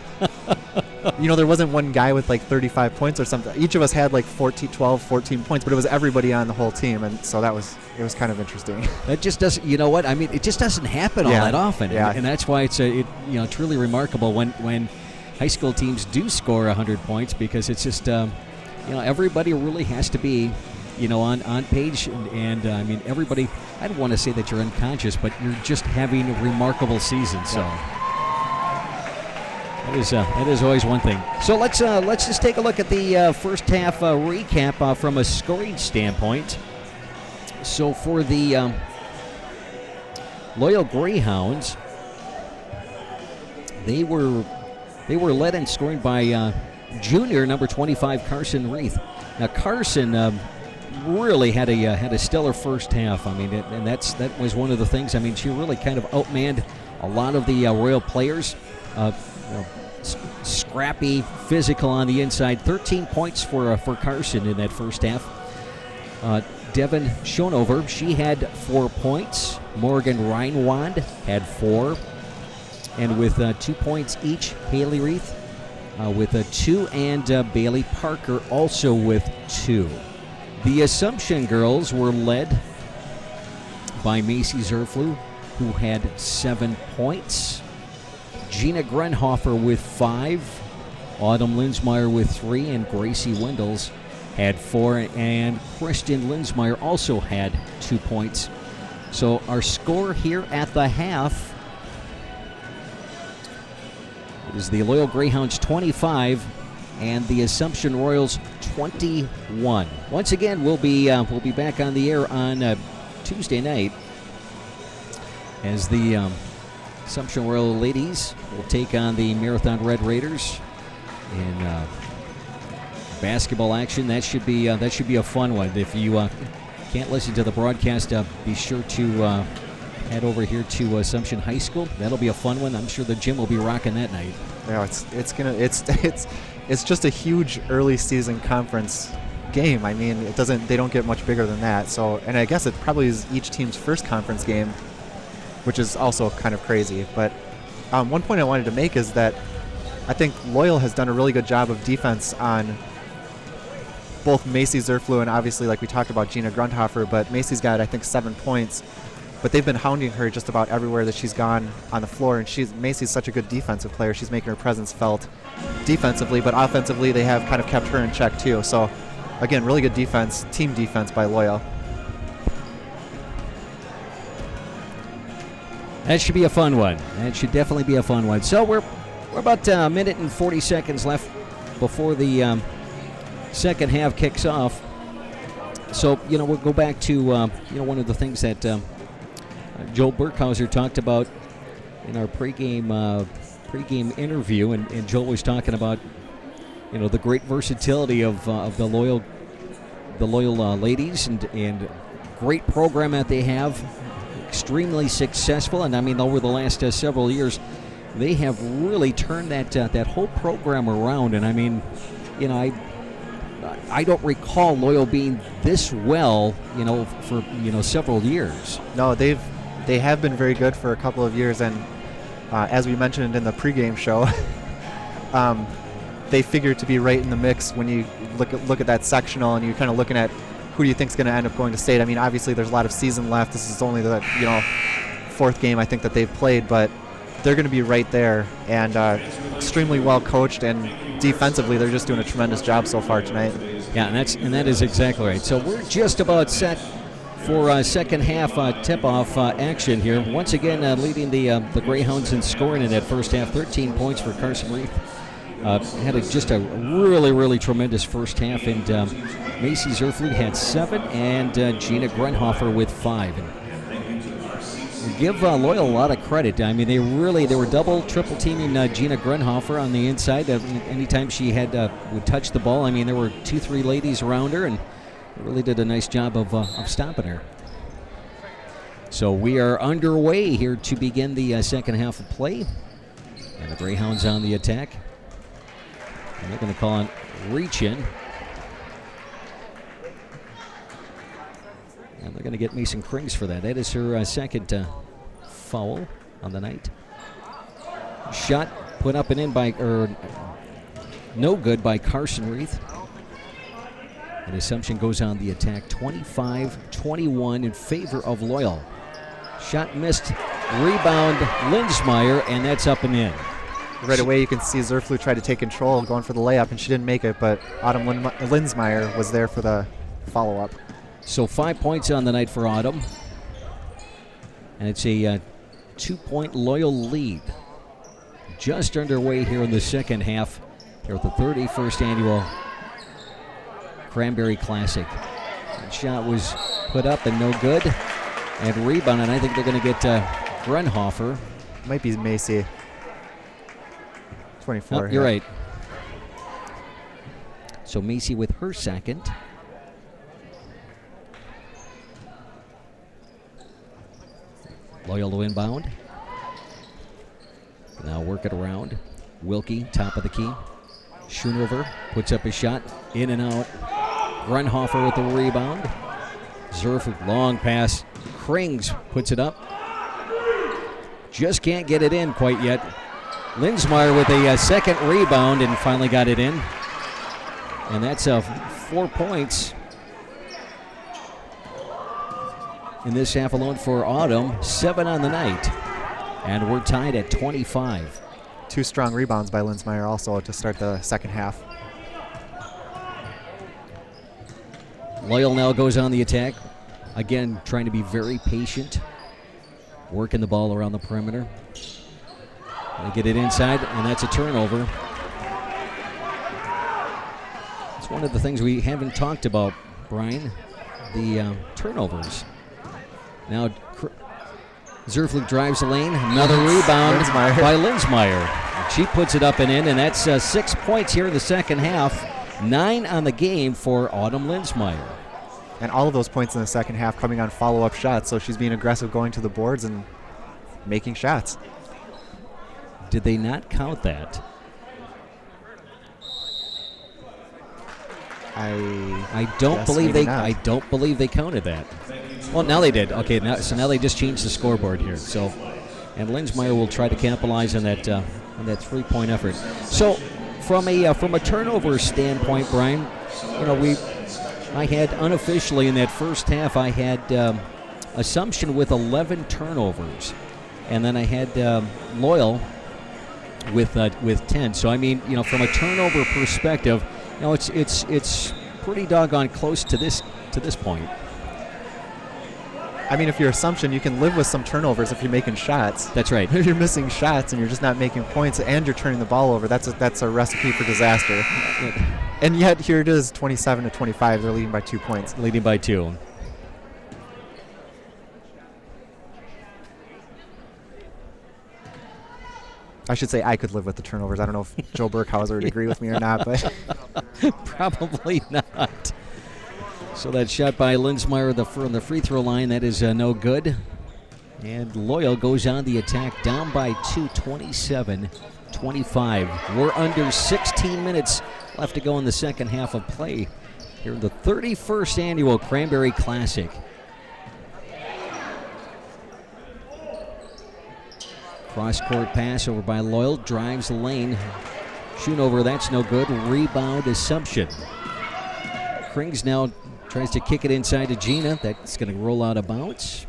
there wasn't one guy with like 35 points or something. Each of us had like 14 points, but it was everybody on the whole team, and so it was kind of interesting. That just doesn't, it just doesn't happen all that often. Yeah. And that's why it's truly remarkable when high school teams do score 100 points, because it's just, everybody really has to be, on page. And I mean, everybody, I don't want to say that you're unconscious, but you're just having a remarkable season. So that is always one thing. So let's just take a look at the first half recap from a scoring standpoint. So for the Loyal Greyhounds, they were led in scoring by junior number 25 Carson Reith. Now Carson really had a stellar first half. I mean, that was one of the things. I mean, she really kind of outmanned a lot of the Royal players. Scrappy, physical on the inside. 13 points for Carson in that first half. Devin Schonover, she had 4 points. Morgan Reinwand had 4. And with 2 points each, Haley Reith with 2, and Bailey Parker also with 2. The Assumption girls were led by Macy Zerflu, who had 7 points. Gina Grenhofer with 5. Autumn Linsmeyer with 3, and Gracie Wendels had 4, and Kristen Linsmeyer also had 2 points. So our score here at the half is the Loyal Greyhounds 25 and the Assumption Royals 21. Once again, we'll be back on the air on Tuesday night as the Assumption Royal ladies will take on the Marathon Red Raiders in basketball action. That should be a fun one. If you can't listen to the broadcast, be sure to head over here to Assumption High School. That'll be a fun one. I'm sure the gym will be rocking that night. Yeah, it's just a huge early season conference game. I mean, they don't get much bigger than that. So, and I guess it probably is each team's first conference game, which is also kind of crazy. But one point I wanted to make is that I think Loyal has done a really good job of defense on both Macy Zerflu and obviously, like we talked about, Gina Grundhofer, but Macy's got, I think, 7 points. but they've been hounding her just about everywhere that she's gone on the floor. And Macy's such a good defensive player. She's making her presence felt defensively, but offensively they have kind of kept her in check too. So again, really good defense, team defense by Loyal. That should be a fun one. That should definitely be a fun one. So we're about a minute and 40 seconds left before the second half kicks off. So, we'll go back to, one of the things that Joe Burkhauser talked about in our pregame interview, and Joe was talking about, the great versatility of the Loyal ladies and great program that they have. Extremely successful, and I mean over the last several years, they have really turned that whole program around. And I mean, I don't recall Loyal being this well, for several years. No, they have been very good for a couple of years, and as we mentioned in the pregame show, they figure to be right in the mix when you look at that sectional, and you're kind of looking at who do you think is going to end up going to state. I mean, obviously there's a lot of season left. This is only the fourth game I think that they've played, but they're going to be right there, and extremely well coached, and defensively they're just doing a tremendous job so far tonight. Yeah, and that is exactly right. So we're just about set for second half tip-off action here. Once again, leading the Greyhounds in scoring in that first half. 13 points for Carson Reith. Had just a really, really tremendous first half, and Macy Zerflug had 7, and Gina Grunhofer with 5. And give Loyal a lot of credit. I mean, they were double, triple teaming Gina Grunhofer on the inside. Anytime she would touch the ball, I mean, there were 2-3 ladies around her, and they really did a nice job of stopping her. So we are underway here to begin the second half of play, and the Greyhounds on the attack. And they're going to call on reach-in. And they're going to get Mason Krings for that. That is her second foul on the night. Shot put up and in no good by Carson Reith. And Assumption goes on the attack, 25-21 in favor of Loyal. Shot missed, rebound Linsmeyer, and that's up and in. Right away, you can see Zerflug tried to take control, going for the layup, and she didn't make it, but Autumn Linsmeyer was there for the follow-up. So 5 points on the night for Autumn. And it's a 2-point Loyal lead. Just underway here in the second half here at the 31st annual Cranberry Classic. That shot was put up and no good. And rebound, and I think they're going to get Grunhofer. Might be Macy. 24. You're right. So Macy with her second. Loyal to inbound. Now work it around. Wilkie, top of the key. Schoonover puts up a shot. In and out. Grunhofer with the rebound. Zerf, long pass. Krings puts it up. Just can't get it in quite yet. Linsmeyer with a second rebound and finally got it in. And that's 4 points in this half alone for Autumn. 7 on the night. And we're tied at 25. 2 strong rebounds by Linsmeyer also to start the second half. Loyal now goes on the attack. Again, trying to be very patient. Working the ball around the perimeter. They get it inside, and that's a turnover. It's one of the things we haven't talked about, Brian, the turnovers. Now, Zerflug drives the lane. Another rebound by Linsmeyer. She puts it up and in, and that's 6 points here in the second half. 9 on the game for Autumn Linsmeyer. And all of those points in the second half coming on follow-up shots, so she's being aggressive going to the boards and making shots. Did they not count that? I don't believe they. I don't believe they counted that. Well, now they did. Okay, now they just changed the scoreboard here. So, and Linsmeyer will try to capitalize on that 3-point effort. So, from a turnover standpoint, Brian, I had unofficially in that first half, I had Assumption with 11 turnovers. And then I had Loyal with 10. So, I mean, from a turnover perspective, it's pretty doggone close to this point. I mean, if your assumption, you can live with some turnovers if you're making shots. That's right. If you're missing shots and you're just not making points and you're turning the ball over, that's a recipe for disaster. And yet here it is, 27-25. They're leading by 2 points. Leading by 2. I should say I could live with the turnovers. I don't know if Joe Burkhauser would agree with me or not, but Probably not. So that shot by Linsmeyer from the free throw line, that is no good. And Loyal goes on the attack, down by 2, 27-25. We're under 16 minutes left to go in the second half of play here in the 31st annual Cranberry Classic. Cross-court pass over by Loyal, drives the lane. Shoot over, that's no good. Rebound, Assumption. Krings now tries to kick it inside to Gina. That's going to roll out of bounds.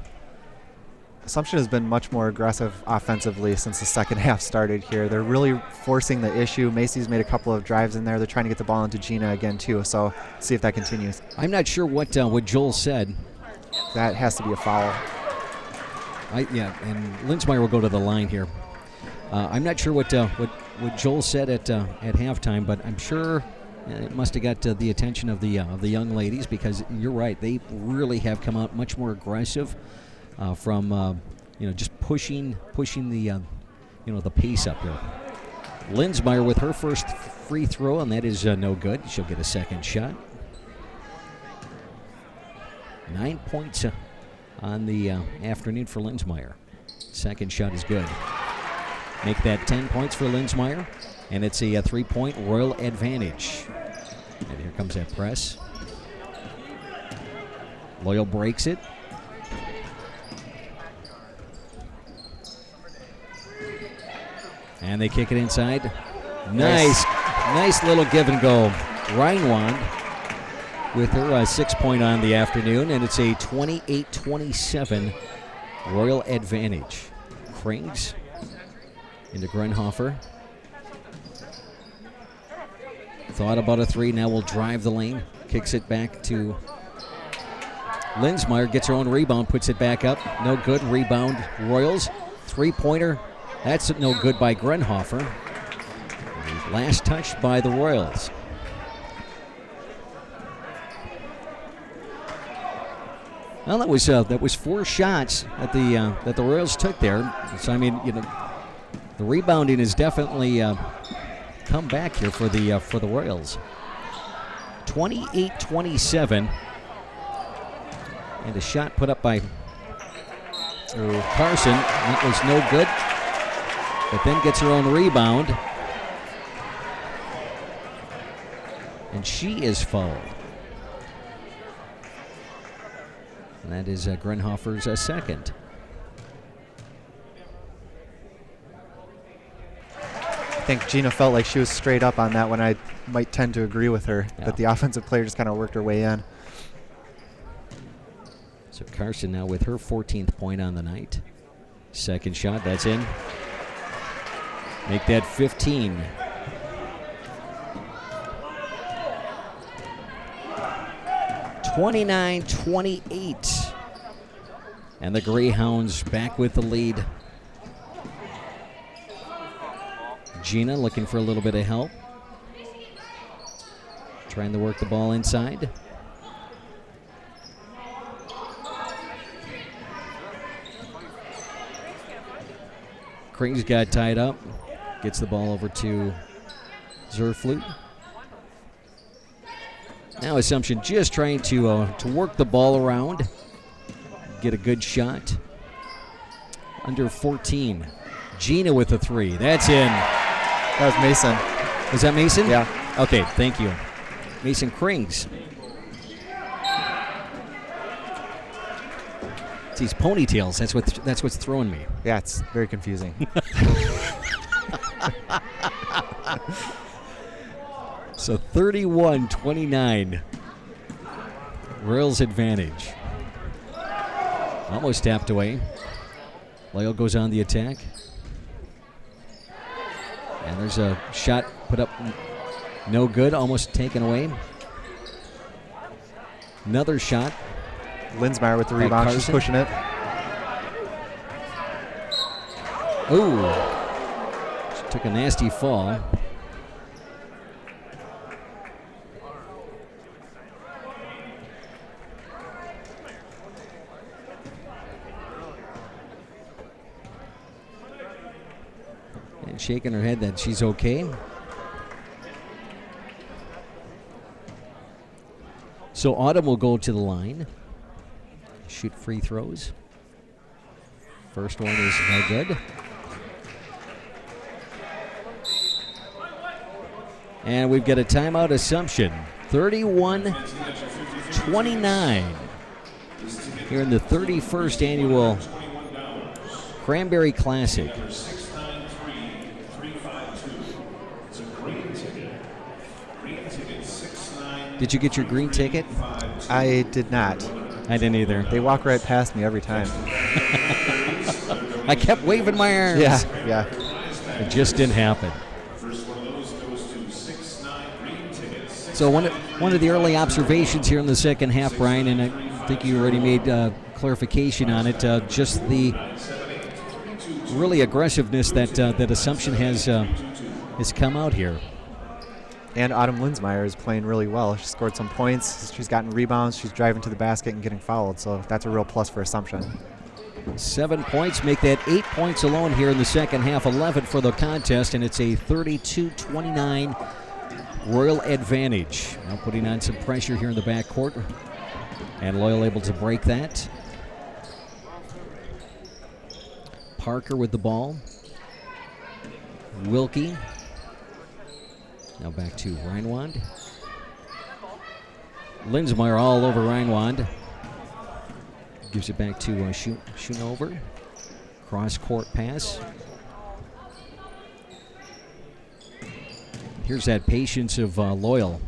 Assumption has been much more aggressive offensively since the second half started here. They're really forcing the issue. Macy's made a couple of drives in there. They're trying to get the ball into Gina again, too. So see if that continues. I'm not sure what Joel said. That has to be a foul. And Linsmeyer will go to the line here. I'm not sure what Joel said at halftime, but I'm sure it must have got the attention of the young ladies, because you're right, they really have come out much more aggressive from just pushing the the pace up here. Linsmeyer with her first free throw, and that is no good. She'll get a second shot. 9 points on the afternoon for Linsmeyer. Second shot is good. Make that 10 points for Linsmeyer, and it's a 3-point Royal advantage. And here comes that press. Loyal breaks it. And they kick it inside. Nice little give and go. Reinwand with her 6-point on the afternoon, and it's a 28-27 Royal advantage. Krings into Grenhofer. Thought about a three, now will drive the lane. Kicks it back to Linsmeyer, gets her own rebound, puts it back up. No good, rebound Royals. Three-pointer, that's no good by Grenhofer. Last touch by the Royals. Well, that was 4 shots that the Royals took there. So I mean, the rebounding has definitely come back here for the Royals. 28-27, and a shot put up by Carson. That was no good, but then gets her own rebound, and she is fouled. And that is Grenhofer's second. I think Gina felt like she was straight up on that one. I might tend to agree with her, that the offensive player just kind of worked her way in. So Carson now with her 14th point on the night. Second shot, that's in. Make that 15. (29-28), and the Greyhounds back with the lead. Gina looking for a little bit of help, trying to work the ball inside. Krings got tied up, gets the ball over to Zerflute. Now Assumption just trying to work the ball around, get a good shot. Under 14. Gina with a three. That's in. That was Mason. Was that Mason? Yeah. Okay, thank you. Mason Krings. It's these ponytails. That's what's throwing me. Yeah, it's very confusing. So 31-29, Royals advantage. Almost tapped away. Loyal goes on the attack. And there's a shot put up, no good, almost taken away. Another shot. Linsmeyer with the rebound. She's pushing it. Ooh. She took a nasty fall. And shaking her head that she's okay. So Autumn will go to the line. Shoot free throws. First one is no good. And we've got a timeout Assumption. 31-29. Here in the 31st annual Cranberry Classic. Did you get your green ticket? I did not. I didn't either. They walk right past me every time. I kept waving my arms. Yeah. It just didn't happen. So one of the early observations here in the second half, Brian, and I think you already made clarification on it, just the really aggressiveness that Assumption has come out here. And Autumn Linsmeyer is playing really well. She scored some points. She's gotten rebounds. She's driving to the basket and getting fouled. So that's a real plus for Assumption. 7 points, make that 8 points alone here in the second half. 11 for the contest, and it's a 32-29 Royal advantage. Now putting on some pressure here in the backcourt. And Loyal able to break that. Parker with the ball. Wilkie. Now back to Reinwand. Linsmeyer all over Reinwand. Gives it back to Schoonover. Cross-court pass. Here's that patience of Loyal.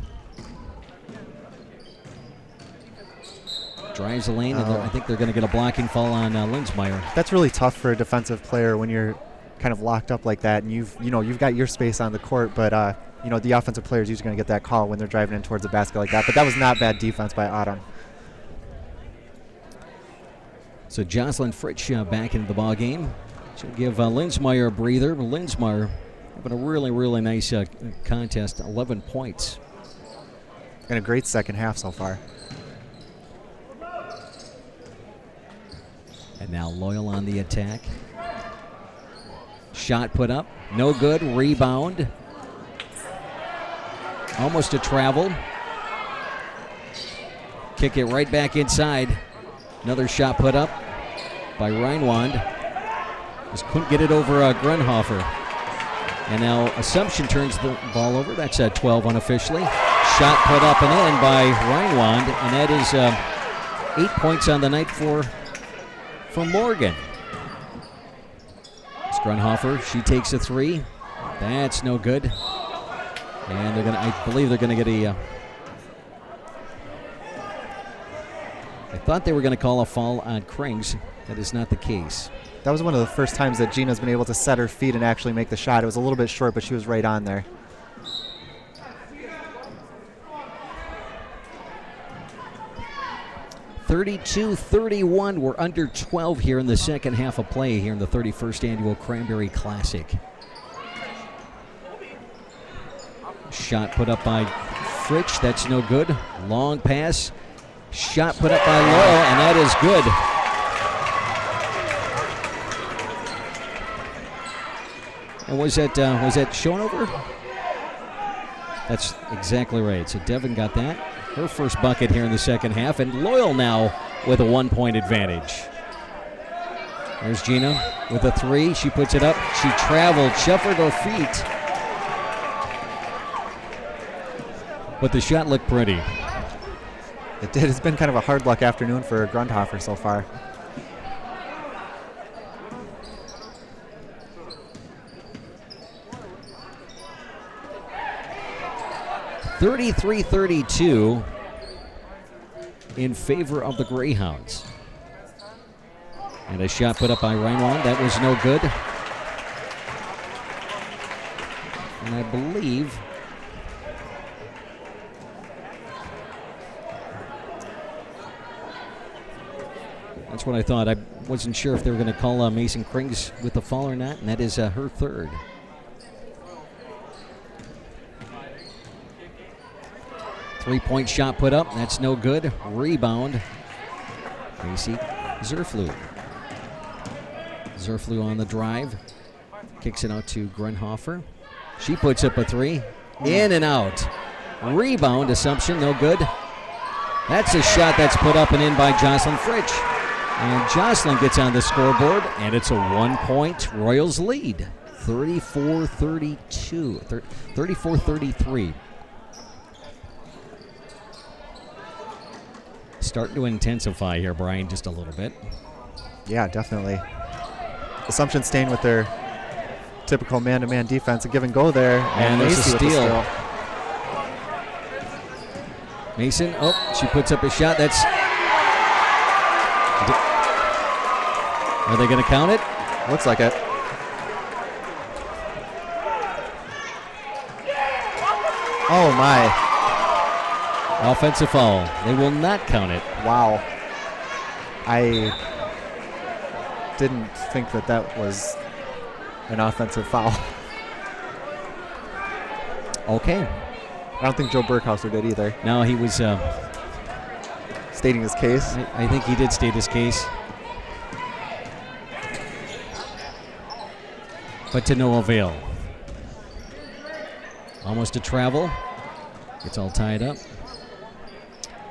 Drives the lane, and I think they're going to get a blocking foul on Linsmeyer. That's really tough for a defensive player when you're kind of locked up like that, and you've got your space on the court, but the offensive player is usually going to get that call when they're driving in towards the basket like that. But that was not bad defense by Autumn. So Jocelyn Fritsch back into the ball game. She'll give Linsmeyer a breather. Linsmeyer having a really, really nice contest. 11 points. And a great second half so far. And now Loyal on the attack. Shot put up. No good. Rebound. Almost a travel. Kick it right back inside. Another shot put up by Reinwand. Just couldn't get it over Grunhofer. And now Assumption turns the ball over. That's 12 unofficially. Shot put up and in by Reinwand. And that is 8 points on the night for Morgan. It's Grunhofer. She takes a three. That's no good. And I believe they're going to get a... I thought they were going to call a foul on Krings. That is not the case. That was one of the first times that Gina's been able to set her feet and actually make the shot. It was a little bit short, but she was right on there. (32-31). We're under 12 here in the second half of play here in the 31st annual Cranberry Classic. Shot put up by Fritsch. That's no good. Long pass. Shot put up by Loyal, and that is good. And was that Schoonover? That's exactly right. So Devin got that. Her first bucket here in the second half, and Loyal now with a 1 point advantage. There's Gina with a three. She puts it up. She traveled, shuffled her feet. But the shot looked pretty. It did. It's been kind of a hard luck afternoon for Grundhofer so far. (33-32) in favor of the Greyhounds. And a shot put up by Reinwand. That was no good. And I believe that's what I thought. I wasn't sure if they were going to call Mason Krings with the foul or not, and that is her third. Three-point shot put up. That's no good. Rebound. Macy Zerflew. Zerflew on the drive. Kicks it out to Grunhofer. She puts up a three. In and out. Rebound. Assumption. No good. That's a shot that's put up and in by Jocelyn Fritsch. And Jocelyn gets on the scoreboard, and it's a 1-point Royals lead. 34-32. 34-33. Starting to intensify here, Brian, just a little bit. Yeah, definitely. Assumption staying with their typical man-to-man defense. A give and go there. And there's a Macy with the steal. Mason, she puts up a shot. That's. Are they going to count it? Looks like it. Oh, my. Offensive foul. They will not count it. Wow. I didn't think that was an offensive foul. Okay. I don't think Joe Burkhauser did either. No, he was stating his case. I think he did state his case. But to no avail. Almost a travel. It's all tied up.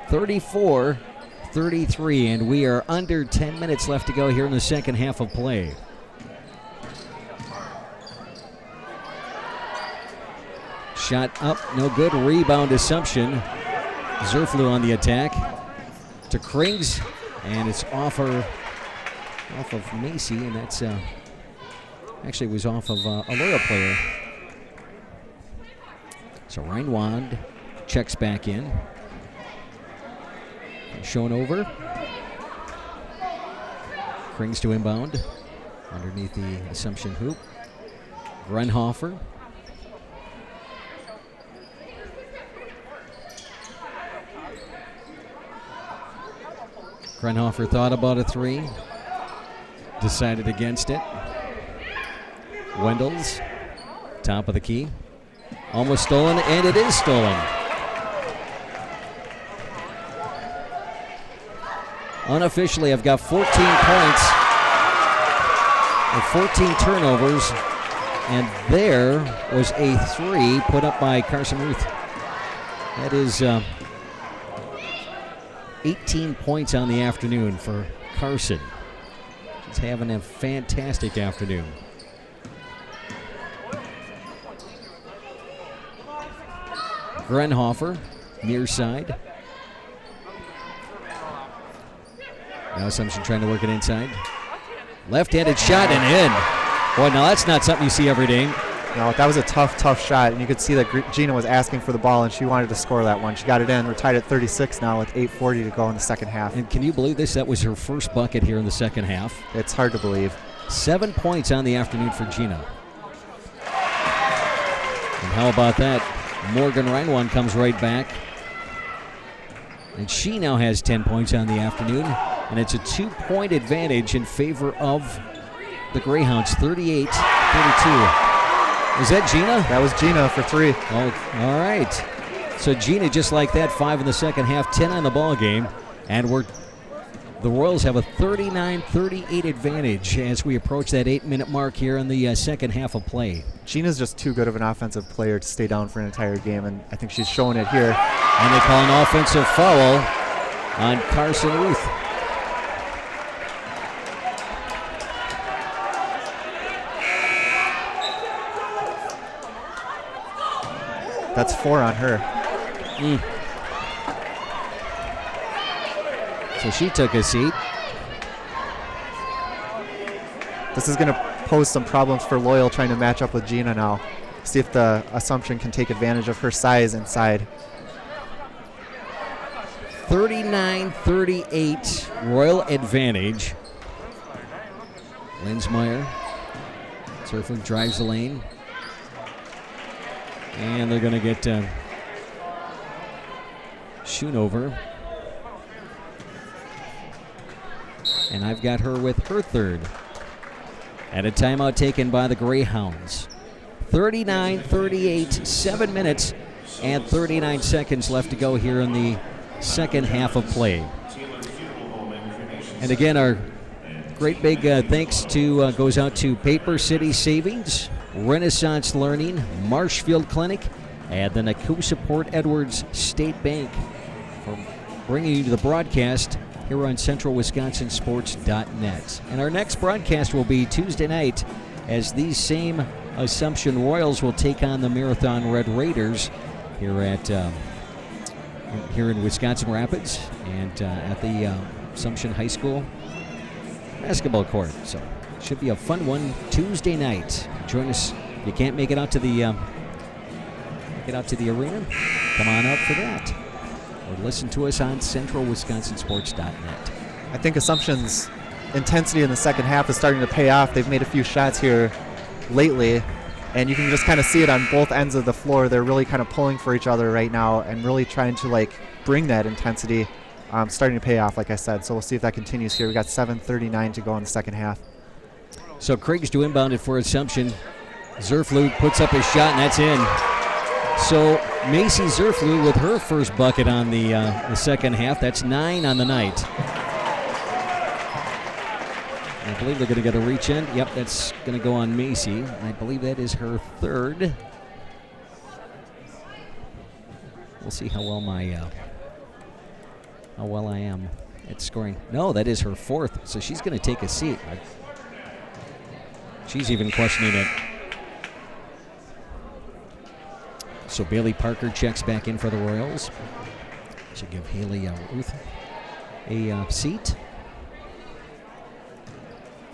34-33, and we are under 10 minutes left to go here in the second half of play. Shot up, no good. Rebound Assumption. Zerflew on the attack to Krings, and it's off of Macy, and that's actually was off of a Loyal player. So Reinwand checks back in. Shown over. Krings to inbound underneath the Assumption hoop. Grunhofer. Grunhofer thought about a three. Decided against it. Wendell's top of the key. Almost stolen, and it is stolen. Unofficially, I've got 14 points and 14 turnovers, and there was a three put up by Carson Ruth. That is 18 points on the afternoon for Carson. She's having a fantastic afternoon. Grunhofer, near side. Now Assumption trying to work it inside. Left-handed shot and in. Boy, now that's not something you see every day. No, that was a tough shot, and you could see that Gina was asking for the ball, and she wanted to score that one. She got it in. We're tied at 36 now with 8:40 to go in the second half. And can you believe this? That was her first bucket here in the second half. It's hard to believe. 7 points on the afternoon for Gina. And how about that? Morgan Reinwand comes right back. And she now has 10 points on the afternoon. And it's a 2-point advantage in favor of the Greyhounds, 38-32. Is that Gina? That was Gina for three. Oh, all right. So Gina, just like that, 5 in the second half, 10 on the ball game. And the Royals have a 39-38 advantage as we approach that 8-minute mark here in the second half of play. Gina's just too good of an offensive player to stay down for an entire game, and I think she's showing it here. And they call an offensive foul on Carson Ruth. That's 4 on her. So she took a seat. This is going to pose some problems for Loyal trying to match up with Gina now. See if the Assumption can take advantage of her size inside. 39-38 Royal advantage. Linsmeyer. Surfling drives the lane. And they're going to get Schoonover. And I've got her with her third. And a timeout taken by the Greyhounds. 39-38, 7 minutes and 39 seconds left to go here in the second half of play. And again, our great big thanks to goes out to Paper City Savings, Renaissance Learning, Marshfield Clinic, and the Nakusa Port Edwards State Bank for bringing you to the broadcast here on CentralWisconsinSports.net. And our next broadcast will be Tuesday night as these same Assumption Royals will take on the Marathon Red Raiders here in Wisconsin Rapids and at the Assumption High School basketball court. So it should be a fun one Tuesday night. Join us if you can't make it out to the arena. Come on out for that, or listen to us on CentralWisconsinSports.net. I think Assumption's intensity in the second half is starting to pay off. They've made a few shots here lately, and you can just kind of see it on both ends of the floor. They're really kind of pulling for each other right now and really trying to bring that intensity, starting to pay off, like I said. So we'll see if that continues here. We got 7:39 to go in the second half. So Kriegs to inbound it for Assumption. Zerflu puts up his shot, and that's in. So Macy Zerflu with her first bucket on the second half. That's 9 on the night. I believe they're going to get a reach in. Yep, that's going to go on Macy. I believe that is her third. We'll see how well I am at scoring. No, that is her fourth. So she's going to take a seat. She's even questioning it. So Bailey Parker checks back in for the Royals. Should give Haley Ruth a seat.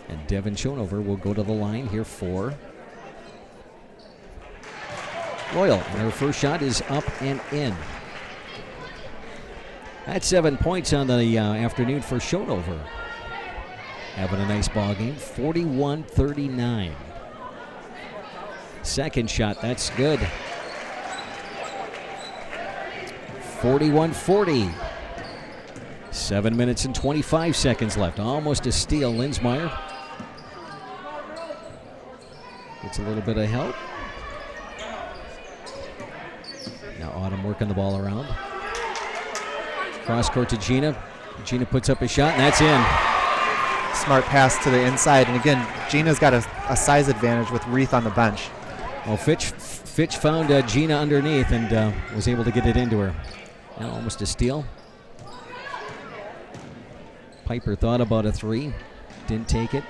And Devin Schonover will go to the line here for Loyal. And her first shot is up and in. That's 7 points on the afternoon for Schonover. Having a nice ball game, 41-39. Second shot, that's good. 41-40. 7 minutes and 25 seconds left. Almost a steal. Linsmeyer gets a little bit of help. Now Autumn working the ball around. Cross court to Gina. Gina puts up a shot, and that's in. Smart pass to the inside. And again, Gina's got a size advantage with Reith on the bench. Well, Fitch found Gina underneath and was able to get it into her. Now almost a steal. Piper thought about a three. Didn't take it.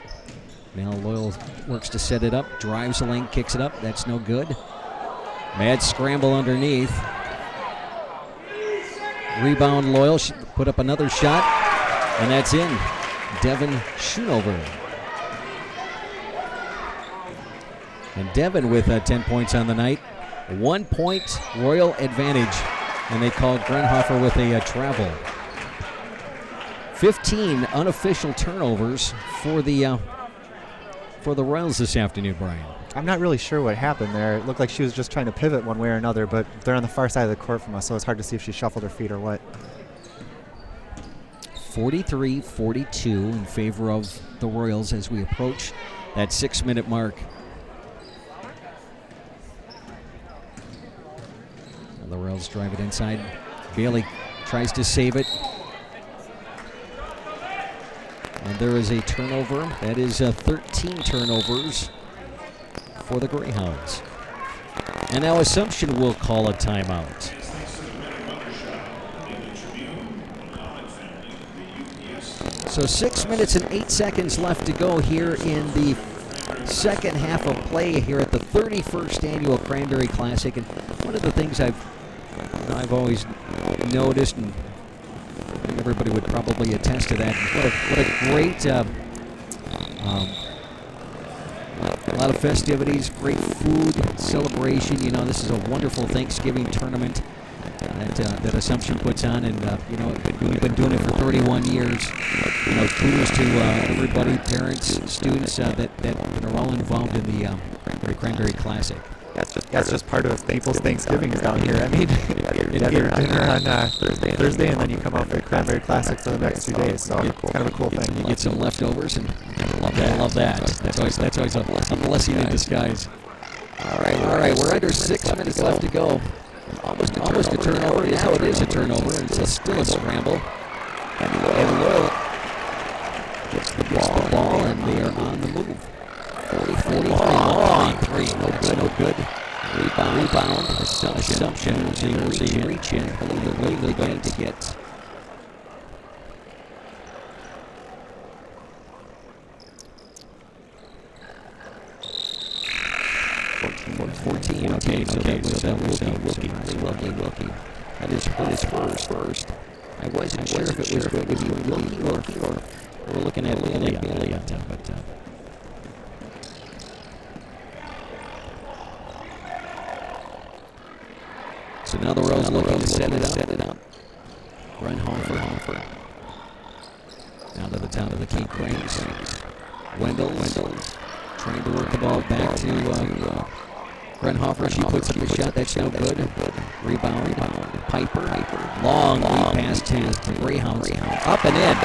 Now Loyal works to set it up. Drives the lane, kicks it up. That's no good. Mad scramble underneath. Rebound Loyal. Put up another shot. And that's in. Devin Schoonover. And Devin with 10 points on the night. 1 point Royal advantage. And they called Grenhofer with a travel. 15 unofficial turnovers for the Royals this afternoon, Brian. I'm not really sure what happened there. It looked like she was just trying to pivot one way or another, but they're on the far side of the court from us, so it's hard to see if she shuffled her feet or what. 43-42 in favor of the Royals as we approach that 6-minute mark. And the Royals drive it inside. Bailey tries to save it. And there is a turnover. That is 13 turnovers for the Greyhounds. And now Assumption will call a timeout. So 6 minutes and 8 seconds left to go here in the second half of play here at the 31st annual Cranberry Classic. And one of the things I've always noticed, and everybody would probably attest to that, what a great, a lot of festivities, great food, celebration. You know, this is a wonderful Thanksgiving tournament. that Assumption puts on, and we've been doing it for 31 years. Kudos to everybody, parents, students that are all involved in the Cranberry Classic. That's just part of people's Thanksgivings down here. I mean, you gather dinner on Thursday, and then you come out for the Cranberry Classic for the next 2 days. So it's kind of a cool thing. You get some leftovers, and I love that. That's always a blessing in disguise. All right, we're under 6 minutes left to go. Almost a turnover. Now it is a turnover, and it's still a scramble. And Loyal gets the ball, and they are on the move. 43. No good. Rebound. Assumption. Reach in. They're going to get. 14. Okay, so that was Wilkie. That is first. I wasn't sure if it was going to be Wilkie or we're looking at Bailey, but so now the Royals looking to set it up. Run Hofer. Down to the top of the key cranes. Wendell trying to work the ball back to Grenhofer. She puts up a shot. That's no good. Rebound. Piper. Long lead pass to Greyhounds. Up and in.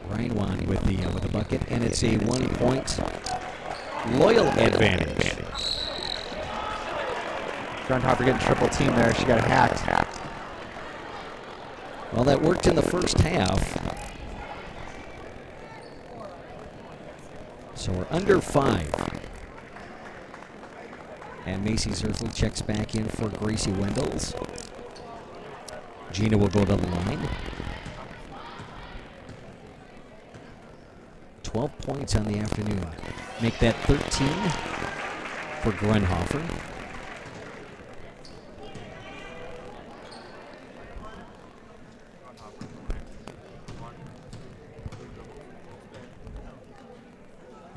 Ryan Wan with the bucket, and it's a 1-point Loyal advantage. Grenhofer getting triple team there. She got hacked. Well, that worked in the first half. So we're under 5. And Macy Zerfley checks back in for Gracie Wendels. Gina will go to the line. 12 points on the afternoon. Make that 13 for Grenhofer.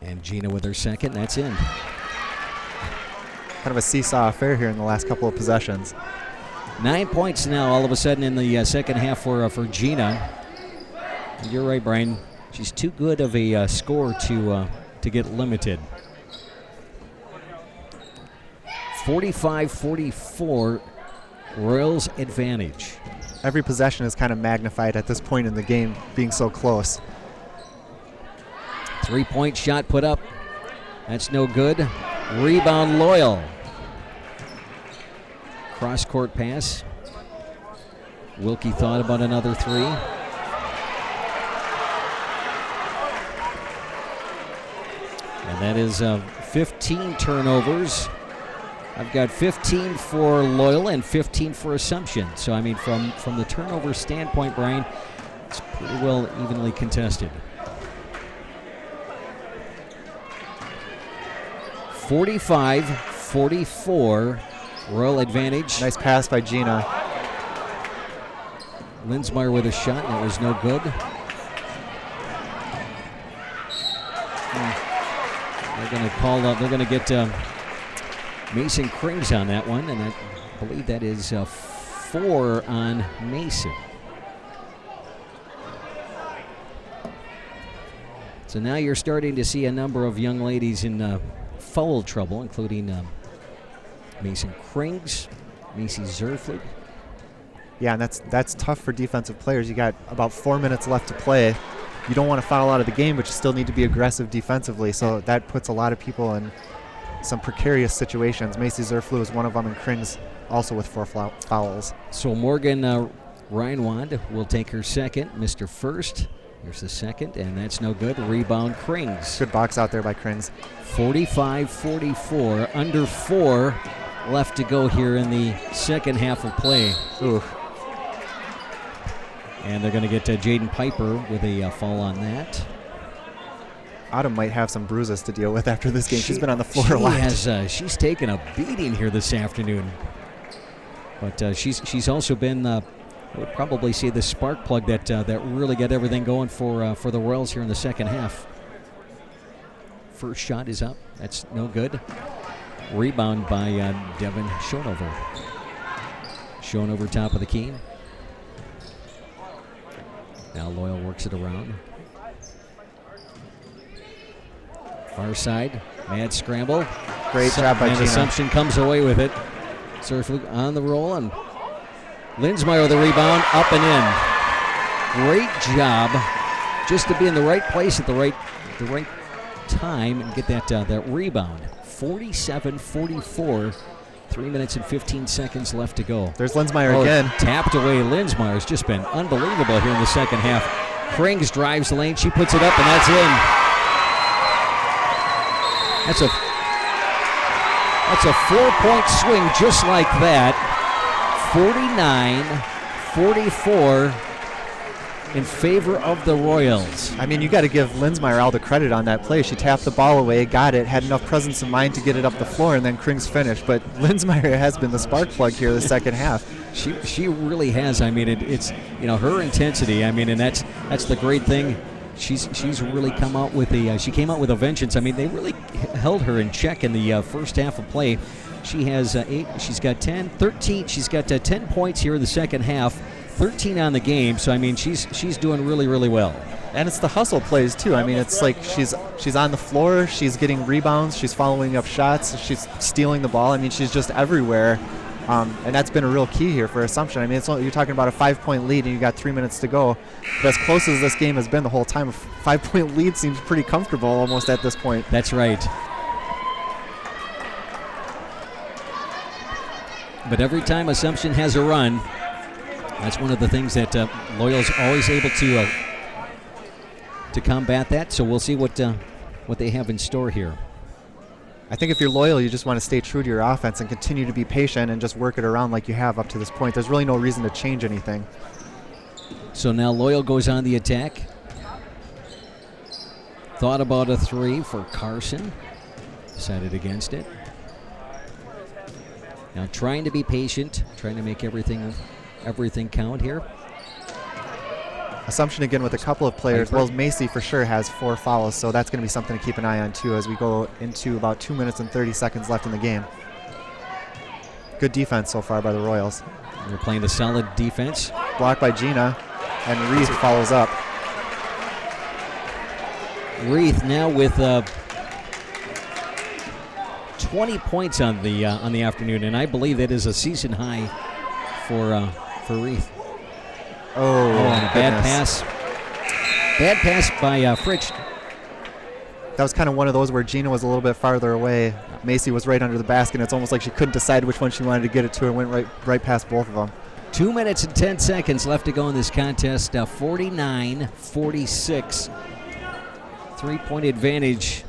And Gina with her second. That's in. Kind of a seesaw affair here in the last couple of possessions. 9 points now all of a sudden in the second half for Gina. And you're right, Brian. She's too good of a scorer to get limited. 45-44, Royals advantage. Every possession is kind of magnified at this point in the game, being so close. 3-point shot put up. That's no good. Rebound Loyal. Cross-court pass. Wilkie thought about another 3. And that is 15 turnovers. I've got 15 for Loyal and 15 for Assumption. So, I mean, from the turnover standpoint, Brian, it's pretty well evenly contested. 45-44, Royal advantage. Nice pass by Gina. Linsmeyer with a shot, and that was no good. They're going to get Mason Krings on that one, and I believe that is 4 on Mason. So now you're starting to see a number of young ladies in foul trouble, including Mason Krings, Macy Zerfley. Yeah, and that's tough for defensive players. You got about 4 minutes left to play. You don't want to foul out of the game, but you still need to be aggressive defensively. So that puts a lot of people in some precarious situations. Macy Zerflew is one of them, and Krings also with 4 fouls. So Morgan Reinwand will take her second. Mr. First, here's the second, and that's no good. Rebound Krings. Good box out there by Krings. 45-44, under 4 left to go here in the second half of play. Ooh. And they're going to get Jaden Piper with a foul on that. Autumn might have some bruises to deal with after this game. She's been on the floor a lot. She's taken a beating here this afternoon. But she's also been, I would probably say, the spark plug that really got everything going for the Royals here in the second half. first shot is up. That's no good. Rebound by Devin Schoenover. Schoenover top of the key. Now Loyal works it around. Far side, mad scramble. Great job by And Gina. Assumption comes away with it. Surfluke on the roll, and Linsmeyer with the rebound, up and in. Great job, just to be in the right place at the right time and get that rebound. 47-44. 3 minutes and 15 seconds left to go. There's Linsmeyer again. Tapped away. Linsmeyer's just been unbelievable here in the second half. Krings drives the lane. She puts it up, and that's in. That's a 4-point swing just like that. 49-44 in favor of the Royals. I mean, you got to give Linsmeyer all the credit on that play. She tapped the ball away, got it, had enough presence of mind to get it up the floor, and then Krings finished. But Linsmeyer has been the spark plug here the second half. She really has. I mean, it's her intensity. I mean, and that's the great thing. She's really come out with she came out with a vengeance. I mean, they really held her in check in the first half of play. She has 8. She's got 10, 13. She's got 10 points here in the second half. 13 on the game, so I mean she's doing really, really well. And it's the hustle plays too. I mean, it's like she's on the floor, she's getting rebounds, she's following up shots, she's stealing the ball. I mean, she's just everywhere, and that's been a real key here for Assumption. I mean, you're talking about a 5-point lead and you got 3 minutes to go. But as close as this game has been the whole time, a 5-point lead seems pretty comfortable almost at this point. That's right. But every time Assumption has a run, that's one of the things that Loyal's always able to combat that. So we'll see what they have in store here. I think if you're Loyal, you just want to stay true to your offense and continue to be patient and just work it around like you have up to this point. There's really no reason to change anything. So now Loyal goes on the attack. Thought about a 3 for Carson. Decided against it. Now trying to be patient, trying to make everything count here. Assumption again with a couple of players. Well, Macy for sure has 4 fouls, so that's going to be something to keep an eye on too as we go into about 2 minutes and 30 seconds left in the game. Good defense so far by the Royals. They're playing a solid defense. Blocked by Gina, and Reith follows up. Reith now with 20 points on the afternoon, and I believe that is a season high for Reith. Oh, and a bad pass. Bad pass by Fritsch. That was kind of one of those where Gina was a little bit farther away. Macy was right under the basket, and it's almost like she couldn't decide which one she wanted to get it to and went right past both of them. 2 minutes and 10 seconds left to go in this contest. 49-46. 3-point advantage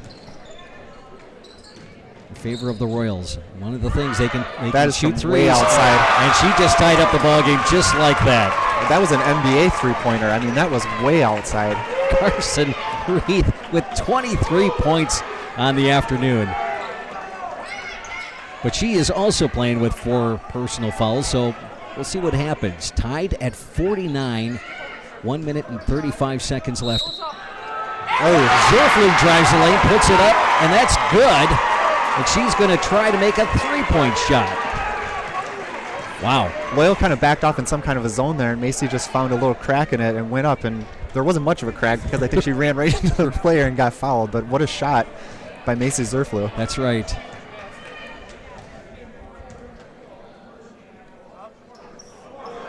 in favor of the Royals. One of the things they can shoot threes. Way outside. And she just tied up the ball game just like that. That was an NBA three-pointer. I mean, that was way outside. Carson Reith with 23 points on the afternoon. But she is also playing with 4 personal fouls, so we'll see what happens. Tied at 49, 1 minute and 35 seconds left. Zerflug drives the lane, puts it up, and that's good. And she's going to try to make a 3-point shot. Wow. Loyal kind of backed off in some kind of a zone there, and Macy just found a little crack in it and went up, and there wasn't much of a crack because I think she ran right into the player and got fouled, but what a shot by Macy Zerflug. That's right.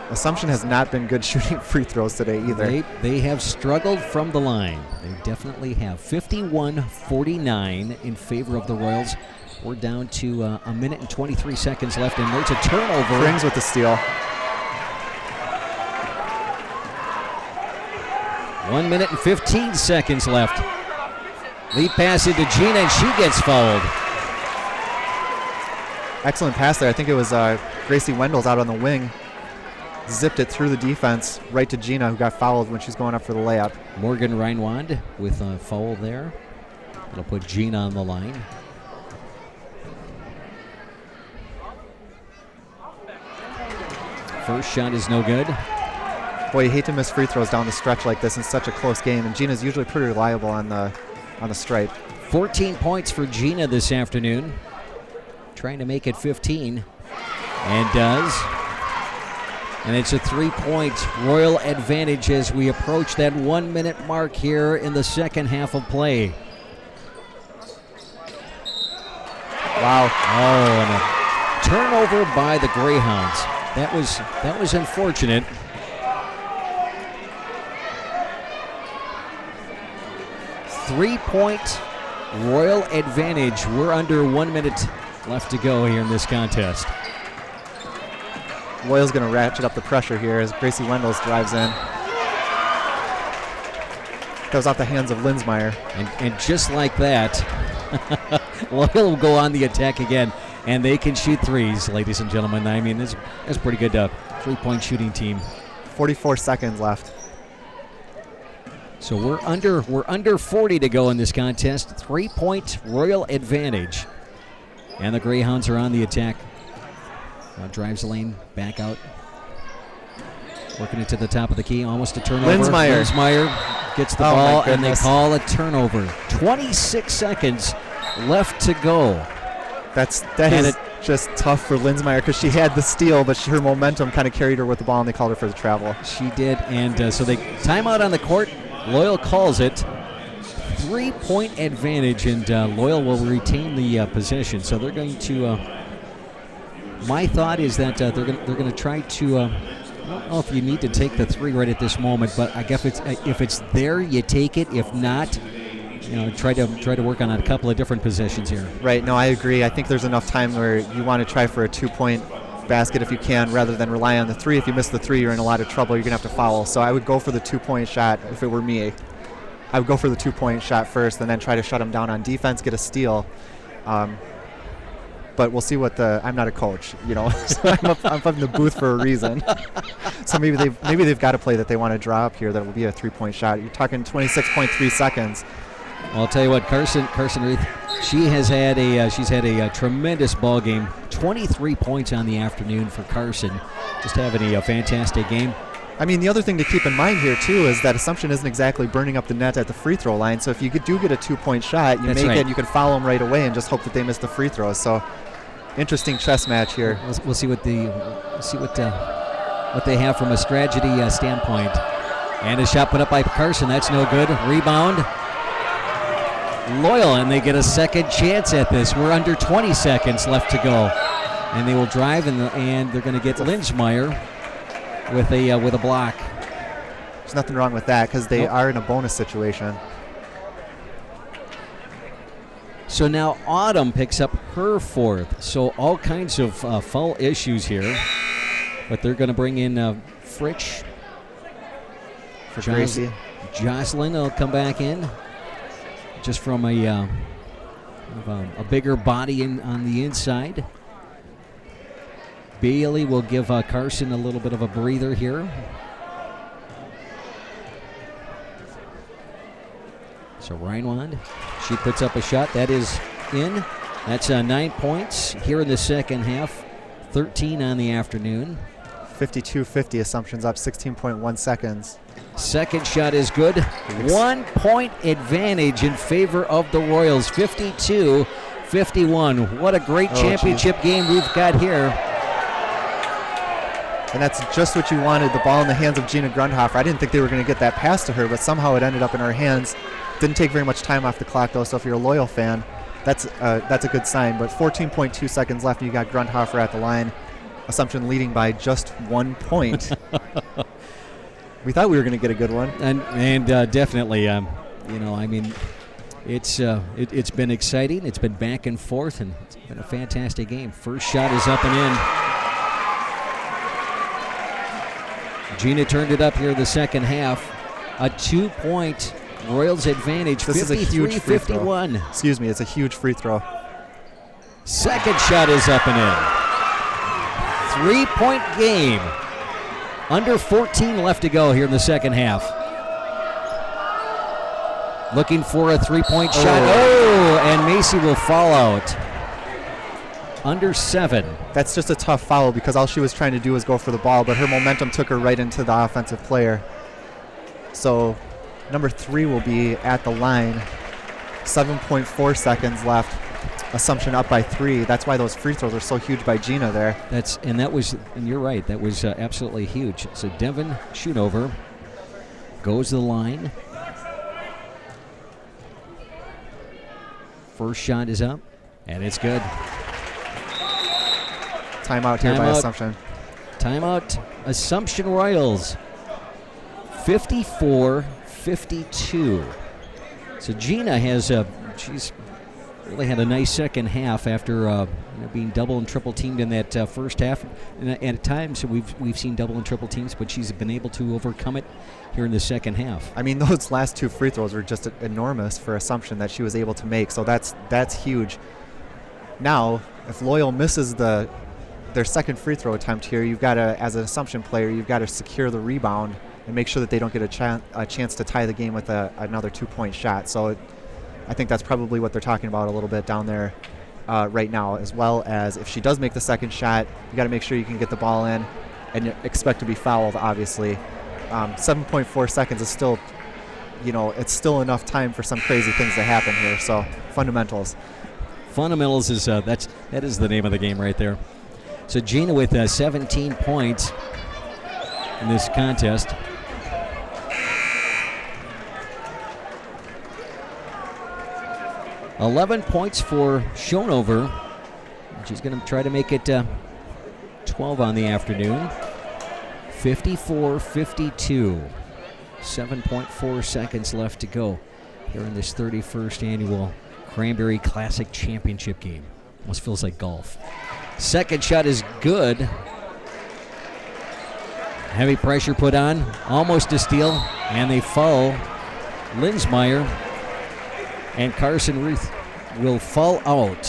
Assumption has not been good shooting free throws today either. They have struggled from the line. They definitely have. 51-49 in favor of the Royals. We're down to a minute and 23 seconds left, and there's a turnover. Krings with the steal. 1 minute and 15 seconds left. Lead pass into Gina, and she gets fouled. Excellent pass there. I think it was Gracie Wendell's out on the wing. Zipped it through the defense right to Gina, who got fouled when she's going up for the layup. Morgan Reinwand with a foul there. It'll put Gina on the line. First shot is no good. Boy, you hate to miss free throws down the stretch like this in such a close game, and Gina's usually pretty reliable on the stripe. 14 points for Gina this afternoon. Trying to make it 15. And does. And it's a 3-point Royal advantage as we approach that 1 minute mark here in the second half of play. Wow. Oh, and a turnover by the Greyhounds. That was unfortunate. Three-point Royal advantage. We're under 1 minute left to go here in this contest. Loyal's going to ratchet up the pressure here as Gracie Wendels drives in. Goes off the hands of Linsmeyer. And just like that, Loyal will go on the attack again, and they can shoot threes, ladies and gentlemen. I mean, that's a pretty good three-point shooting team. 44 seconds left. So we're under 40 to go in this contest. 3-point Royal advantage. And the Greyhounds are on the attack. Drives the lane, back out. Working it to the top of the key, almost a turnover. Linsmeyer gets the ball, and they call a turnover. 26 seconds left to go. That is just tough for Linsmeyer because she had the steal, but her momentum kind of carried her with the ball, and they called her for the travel. She did, and so they timeout on the court. Loyal calls it. 3-point advantage, and Loyal will retain the possession. So they're going to. My thought is that they're going to try to. I don't know if you need to take the three right at this moment, but I guess if it's there, you take it. If not, try to work on a couple of different positions here. Right. No, I agree. I think there's enough time where you want to try for a 2-point basket if you can, rather than rely on the three. If you miss the three, you're in a lot of trouble. You're gonna have to foul. So I would go for the 2-point shot if it were me. I would go for the 2-point shot first, and then try to shut them down on defense, get a steal. But we'll see what I'm not a coach, so I'm up in the booth for a reason. So maybe they've got a play that they want to draw up here that will be a 3-point shot. You're talking 26.3 seconds. Well, I'll tell you what, Carson Reith, she's had a tremendous ball game. 23 points on the afternoon for Carson. Just having a fantastic game. I mean, the other thing to keep in mind here, too, is that Assumption isn't exactly burning up the net at the free throw line. So if you do get a 2-point shot, you make it, you can foul them right away and just hope that they miss the free throws. So interesting chess match here. We'll see what they have from a strategy standpoint. And a shot put up by Carson. That's no good. Rebound. Loyal, and they get a second chance at this. We're under 20 seconds left to go. And they will drive, and they're going to get Linsmeyer with a block. There's nothing wrong with that because they are in a bonus situation. So now Autumn picks up her fourth. So all kinds of foul issues here. But they're going to bring in Fritsch. For Gracie. Jocelyn will come back in. Just from a bigger body on the inside. Bailey will give Carson a little bit of a breather here. So Reinwand, she puts up a shot. That is in. That's 9 points here in the second half. 13 on the afternoon. 52-50, Assumption's up 16.1 seconds. Second shot is good. 1 point advantage in favor of the Royals. 52-51. What a great championship game we've got here. And that's just what you wanted, the ball in the hands of Gina Grundhofer. I didn't think they were going to get that pass to her, but somehow it ended up in her hands. Didn't take very much time off the clock, though, so if you're a Loyal fan, that's a good sign. But 14.2 seconds left, and you got Grundhofer at the line. Assumption leading by just 1 point. We thought we were going to get a good one. And definitely, I mean, it's been exciting. It's been back and forth, and it's been a fantastic game. First shot is up and in. Gina turned it up here in the second half. A 2-point Royals advantage. This is a huge free throw. 51. Excuse me, it's a huge free throw. Second shot is up and in. 3-point game. Under 14 left to go here in the second half. Looking for a 3-point shot. Oh, and Macy will fall out. Under 7. That's just a tough foul because all she was trying to do was go for the ball, but her momentum took her right into the offensive player. So number 3 will be at the line 7.4 seconds left. Assumption up by 3. That's why those free throws are so huge by Gina there. And you're right, that was absolutely huge. So Devin Schoonover goes to the line. First shot is up, and it's good. Timeout here by Assumption. Timeout, Assumption Royals. 54-52. So Gina she's really had a nice second half after being double and triple teamed in that first half. And at times we've seen double and triple teams, but she's been able to overcome it here in the second half. I mean, those last 2 free throws were just enormous for Assumption that she was able to make. So that's huge. Now, if Loyal misses their second free throw attempt here, you've got to, as an Assumption player, you've got to secure the rebound and make sure that they don't get a chance to tie the game with another 2-point shot. So I think that's probably what they're talking about a little bit down there right now, as well as if she does make the second shot, you got to make sure you can get the ball in and you expect to be fouled, obviously. 7.4 seconds is still, it's still enough time for some crazy things to happen here. So fundamentals. Fundamentals is that is the name of the game right there. So Gina with 17 points in this contest. $11 points for Schoonover. She's going to try to make it 12 on the afternoon. 54-52. 7.4 seconds left to go here in this 31st annual Cranberry Classic Championship game. Almost feels like golf. Second shot is good. Heavy pressure put on. Almost a steal. And they foul Linsmeyer. And Carson Ruth will fall out.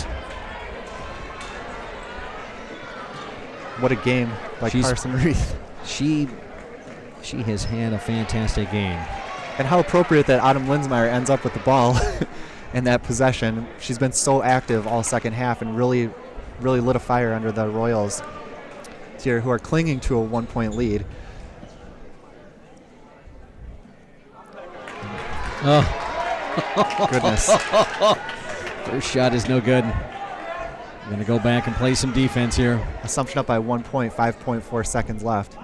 What a game by Carson Ruth. She has had a fantastic game. And how appropriate that Autumn Linsmeyer ends up with the ball in that possession. She's been so active all second half and really lit a fire under the Royals here, who are clinging to a 1-point lead. Oh. Goodness. First shot is no good. I'm going to go back and play some defense here. Assumption up by 1 point, 5.4 seconds left.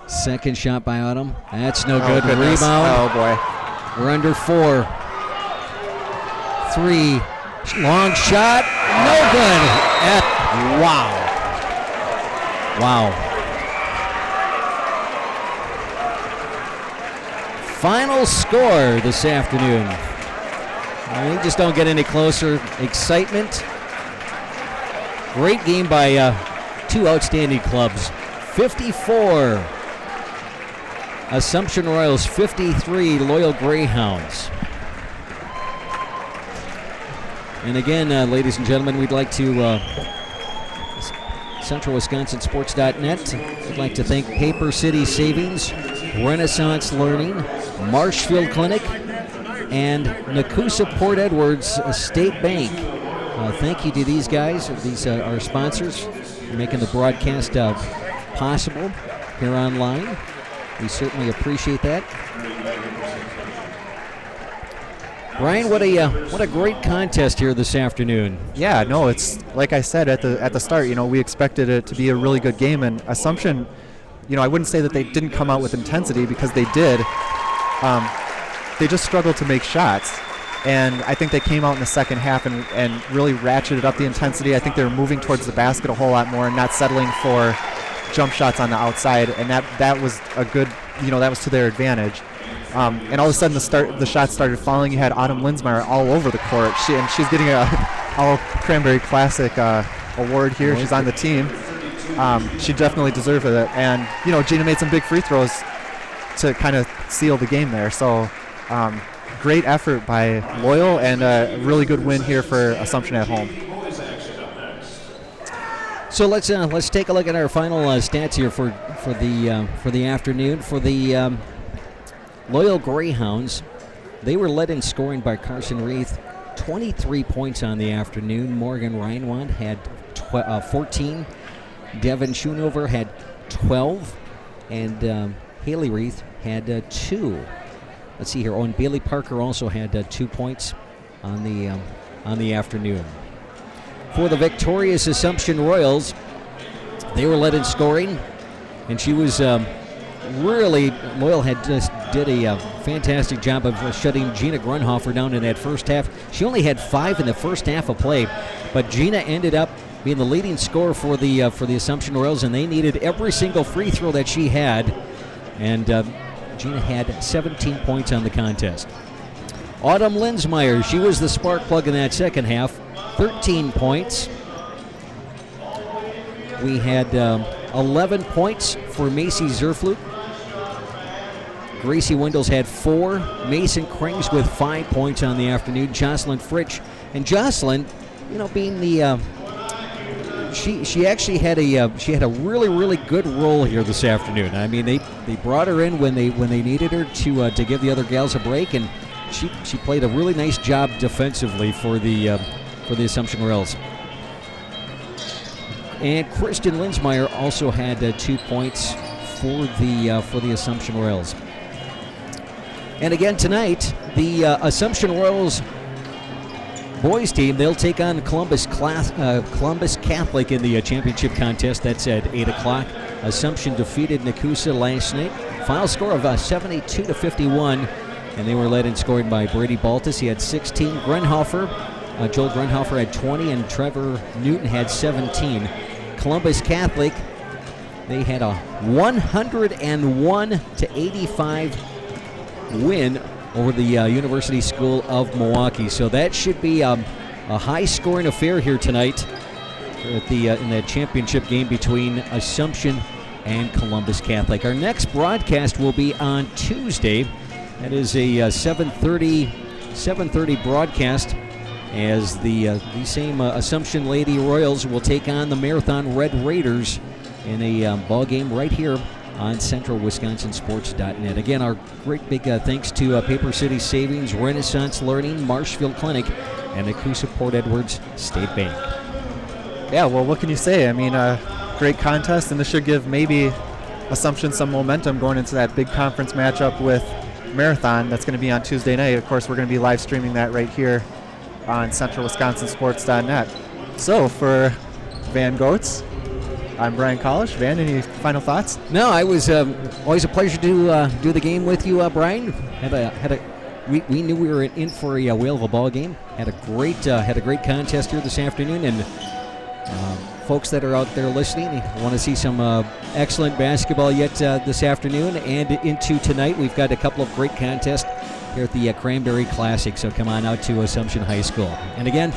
Second shot by Autumn. That's no good. Goodness. Rebound. Oh, boy. We're under 4. 3. Long shot. No good. Wow. Final score this afternoon. We just don't get any closer. Excitement. Great game by 2 outstanding clubs. 54. Assumption Royals, 53. Loyal Greyhounds. And again, ladies and gentlemen, we'd like to CentralWisconsinSports.net. We'd like to thank Paper City Savings, Renaissance Learning, Marshfield Clinic, and Nakusa Port Edwards State Bank. Thank you to these guys. These are our sponsors for making the broadcast possible here online. We certainly appreciate that. Brian, what a great contest here this afternoon. Yeah, no, it's like I said at the start. We expected it to be a really good game, and Assumption. I wouldn't say that they didn't come out with intensity, because they did. They just struggled to make shots. And I think they came out in the second half and really ratcheted up the intensity. I think they were moving towards the basket a whole lot more and not settling for jump shots on the outside. And that was a good, that was to their advantage. And all of a sudden the shots started falling. You had Autumn Linsmeyer all over the court. She's getting a All Cranberry Classic award here. She's on the team. She definitely deserved it. And, Gina made some big free throws to kind of seal the game there. So great effort by Loyal, and a really good win here for Assumption at home. So let's take a look at our final stats here for the afternoon. For the Loyal Greyhounds, they were led in scoring by Carson Reith, 23 points on the afternoon. Morgan Reinwand had 14. Devin Schoonover had 12, and Haley Reith had 2. Let's see here. Oh, and Bailey Parker also had 2 points. on the afternoon. For the victorious Assumption Royals, they were led in scoring, and she was Loyal had just did a fantastic job of shutting Gina Grunhofer down in that first half. She only had 5 in the first half of play, but Gina ended up being the leading scorer for the Assumption Royals, and they needed every single free throw that she had, and Gina had 17 points on the contest. Autumn Linsmeyer, she was the spark plug in that second half, 13 points. We had 11 points for Macy Zerflute. Gracie Wendels had 4. Mason Krings with 5 points on the afternoon. Jocelyn Fritsch. And Jocelyn, being the she actually had a really good role here this afternoon. I mean, they brought her in when they needed her to give the other gals a break, and she played a really nice job defensively for the Assumption Royals. And Kristen Linsmeyer also had 2 points for the Assumption Royals. And again tonight, the Assumption Royals boys team, they'll take on Columbus Catholic in the championship contest. That's at 8 o'clock. Assumption defeated Nakusa last night. Final score of 72-51, and they were led in scoring by Brady Baltus. He had 16. Joel Grunhofer had 20, and Trevor Newton had 17. Columbus Catholic, they had a 101-85 win over the University School of Milwaukee. So that should be a high-scoring affair here tonight in the championship game between Assumption and Columbus Catholic. Our next broadcast will be on Tuesday. That is a 7:30 broadcast, as the same Assumption Lady Royals will take on the Marathon Red Raiders in a ball game right here on CentralWisconsinSports.net. Again, our great big thanks to Paper City Savings, Renaissance Learning, Marshfield Clinic, and the Coosa Port Edwards State Bank. Yeah, well, what can you say? I mean, great contest, and this should give maybe Assumption some momentum going into that big conference matchup with Marathon. That's going to be on Tuesday night. Of course, we're going to be live streaming that right here on CentralWisconsinSports.net. So for Van Goetz, I'm Brian College. Van, any final thoughts? No, I was always a pleasure to do the game with you, Brian. We knew we were in for a whale of a ball game. Had a great contest here this afternoon, and folks that are out there listening, want to see some excellent basketball yet this afternoon and into tonight. We've got a couple of great contests here at the Cranberry Classic, so come on out to Assumption High School. And again,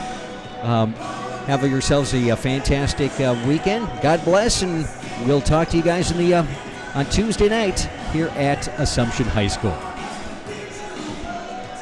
have yourselves a fantastic weekend. God bless, and we'll talk to you guys on Tuesday night here at Assumption High School.